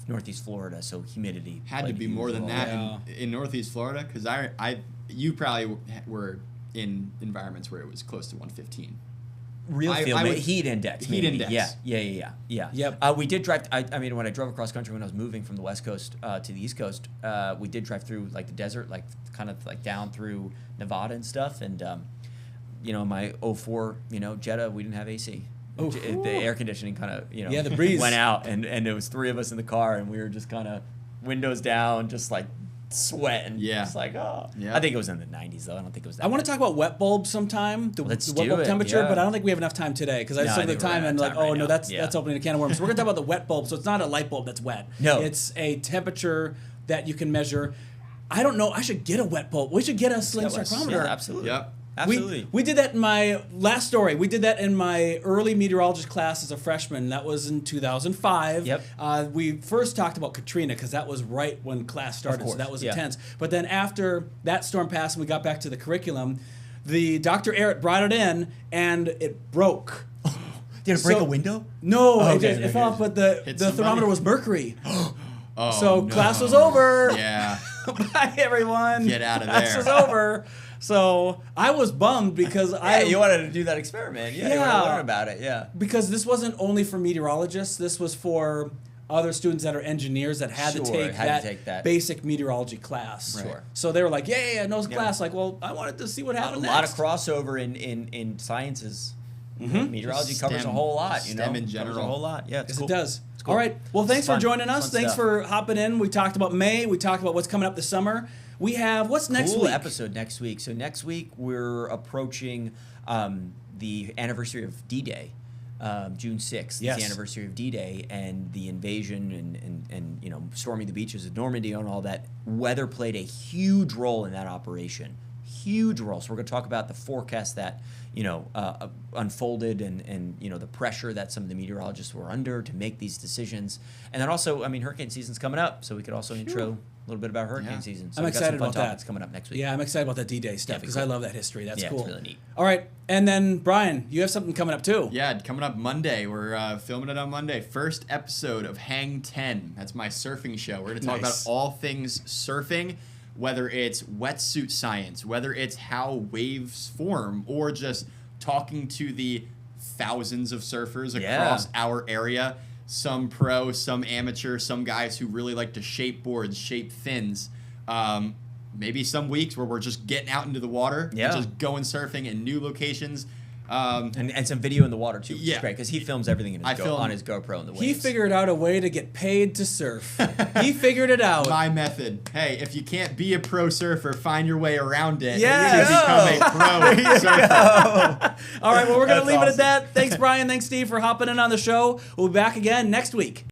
[SPEAKER 3] Northeast Florida, so humidity
[SPEAKER 4] Had to
[SPEAKER 3] played a
[SPEAKER 4] be
[SPEAKER 3] huge
[SPEAKER 4] more than
[SPEAKER 3] role.
[SPEAKER 4] that
[SPEAKER 1] Yeah.
[SPEAKER 4] in Northeast Florida, because you probably were in environments where it was close to 115.
[SPEAKER 3] Real
[SPEAKER 4] I
[SPEAKER 3] feel,
[SPEAKER 4] would-
[SPEAKER 3] heat index.
[SPEAKER 4] Heat
[SPEAKER 3] maybe.
[SPEAKER 4] index.
[SPEAKER 3] Yeah.
[SPEAKER 1] Yep.
[SPEAKER 3] We did drive. I mean, when I drove across country when I was moving from the West Coast to the East Coast, we did drive through like the desert, like kind of like down through Nevada and stuff. And my 04, Jetta, we didn't have AC.
[SPEAKER 1] Oh.
[SPEAKER 3] The air conditioning kind of,
[SPEAKER 1] Yeah, the breeze.
[SPEAKER 3] went out, and there was three of us in the car, and we were just kind of windows down, just like sweating.
[SPEAKER 4] Yeah.
[SPEAKER 3] Just like, oh.
[SPEAKER 4] Yeah.
[SPEAKER 3] I think it was in the 90s though. I don't think it was that
[SPEAKER 1] I want to
[SPEAKER 3] bad.
[SPEAKER 1] talk about wet bulbs sometime,
[SPEAKER 3] Let's
[SPEAKER 1] the wet
[SPEAKER 3] do
[SPEAKER 1] bulb
[SPEAKER 3] it,
[SPEAKER 1] temperature,
[SPEAKER 3] yeah.
[SPEAKER 1] but I don't think we have enough time today because I
[SPEAKER 3] No,
[SPEAKER 1] just
[SPEAKER 3] I
[SPEAKER 1] took the
[SPEAKER 3] think we're
[SPEAKER 1] time
[SPEAKER 3] out of
[SPEAKER 1] and like,
[SPEAKER 3] time right
[SPEAKER 1] oh no,
[SPEAKER 3] now.
[SPEAKER 1] that's
[SPEAKER 3] Yeah.
[SPEAKER 1] opening a can of worms. So we're gonna talk about the wet bulb. So it's not a light bulb that's wet.
[SPEAKER 3] No.
[SPEAKER 1] It's a temperature that you can measure. I don't know. I should get a wet bulb. We should get a sling
[SPEAKER 3] Yeah,
[SPEAKER 1] spectrometer.
[SPEAKER 3] absolutely.
[SPEAKER 4] Yep.
[SPEAKER 3] Absolutely.
[SPEAKER 1] We did that in my last story. We did that in my early meteorologist class as a freshman. That was in 2005.
[SPEAKER 3] Yep.
[SPEAKER 1] We first talked about Katrina because that was right when class started, so
[SPEAKER 3] course,
[SPEAKER 1] that was
[SPEAKER 3] yeah.
[SPEAKER 1] intense. But then after that storm passed and we got back to the curriculum, the Dr. Arrett brought it in and it broke.
[SPEAKER 3] Did it break
[SPEAKER 1] So-
[SPEAKER 3] a window?
[SPEAKER 1] No,
[SPEAKER 3] Oh,
[SPEAKER 1] it,
[SPEAKER 3] okay,
[SPEAKER 1] it
[SPEAKER 3] okay.
[SPEAKER 1] fell off, but the
[SPEAKER 4] Hit
[SPEAKER 1] thermometer
[SPEAKER 4] somebody?
[SPEAKER 1] was mercury.
[SPEAKER 4] Oh,
[SPEAKER 1] So
[SPEAKER 4] no.
[SPEAKER 1] class was over.
[SPEAKER 4] Yeah.
[SPEAKER 1] Bye, everyone.
[SPEAKER 4] Get out of
[SPEAKER 1] Class
[SPEAKER 4] there.
[SPEAKER 1] was over. So I was bummed because
[SPEAKER 3] You wanted to do that experiment. Yeah, you wanted
[SPEAKER 1] Yeah.
[SPEAKER 3] to learn about it. Yeah.
[SPEAKER 1] because this wasn't only for meteorologists. This was for other students that are engineers that had
[SPEAKER 3] Sure,
[SPEAKER 1] to take
[SPEAKER 3] had
[SPEAKER 1] that,
[SPEAKER 3] to take that.
[SPEAKER 1] basic meteorology class.
[SPEAKER 3] Right. Sure.
[SPEAKER 1] So they were like, yeah, no class. Like, well, I wanted to see what
[SPEAKER 3] A
[SPEAKER 1] happened
[SPEAKER 3] lot of
[SPEAKER 1] next.
[SPEAKER 3] crossover in sciences. Meteorology
[SPEAKER 4] Just
[SPEAKER 3] covers a
[SPEAKER 4] STEM-
[SPEAKER 3] whole lot.
[SPEAKER 4] STEM in
[SPEAKER 3] Covers
[SPEAKER 4] general.
[SPEAKER 3] a whole lot. Yeah, it's
[SPEAKER 1] Yes,
[SPEAKER 3] cool.
[SPEAKER 1] it does.
[SPEAKER 3] It's cool.
[SPEAKER 1] All right. Well, thanks
[SPEAKER 3] It's
[SPEAKER 1] for
[SPEAKER 3] fun.
[SPEAKER 1] joining us.
[SPEAKER 3] Fun
[SPEAKER 1] Thanks
[SPEAKER 3] stuff.
[SPEAKER 1] for hopping in. We talked about May. We talked about what's coming up this summer. We have what's next
[SPEAKER 3] Cool
[SPEAKER 1] week?
[SPEAKER 3] episode next week. So next week we're approaching the anniversary of D-Day. June 6th
[SPEAKER 1] Yes.
[SPEAKER 3] is the anniversary of D-Day and the invasion and storming the beaches of Normandy and all that. Weather played a huge role in that operation. Huge role. So we're going to talk about the forecast that unfolded and the pressure that some of the meteorologists were under to make these decisions. And then also, hurricane season's coming up, so we could also intro a little bit about hurricane
[SPEAKER 4] Yeah.
[SPEAKER 3] season. So
[SPEAKER 1] I'm
[SPEAKER 3] we got
[SPEAKER 1] excited
[SPEAKER 3] some fun
[SPEAKER 1] about that.
[SPEAKER 3] topics coming up next week.
[SPEAKER 1] Yeah, I'm excited about that D-Day stuff
[SPEAKER 3] Yeah, be
[SPEAKER 1] because
[SPEAKER 3] cool.
[SPEAKER 1] I love that history. That's
[SPEAKER 3] Yeah,
[SPEAKER 1] cool.
[SPEAKER 3] it's really neat.
[SPEAKER 1] All right. And then, Brian, you have something coming up too.
[SPEAKER 4] Yeah, coming up Monday. We're filming it on Monday. First episode of Hang 10. That's my surfing show. We're going to talk
[SPEAKER 1] Nice.
[SPEAKER 4] about all things surfing, whether it's wetsuit science, whether it's how waves form, or just talking to the thousands of surfers
[SPEAKER 3] Yeah.
[SPEAKER 4] across our area. Some pro, some amateur, some guys who really like to shape boards, shape fins. Maybe some weeks where we're just getting out into the water
[SPEAKER 3] Yeah.
[SPEAKER 4] and just going surfing in new locations.
[SPEAKER 3] And some video in the water too, which
[SPEAKER 4] Yeah.
[SPEAKER 3] is great because he films everything on his GoPro in the waves.
[SPEAKER 1] He figured out a way to get paid to surf. He figured it out.
[SPEAKER 4] My method. Hey, if you can't be a pro surfer, find your way around it.
[SPEAKER 1] Yes.
[SPEAKER 4] And you can become a pro surfer.
[SPEAKER 1] All right, well, we're going to
[SPEAKER 3] That's
[SPEAKER 1] leave it at
[SPEAKER 3] awesome.
[SPEAKER 1] that. Thanks, Brian. Thanks, Steve, for hopping in on the show. We'll be back again next week.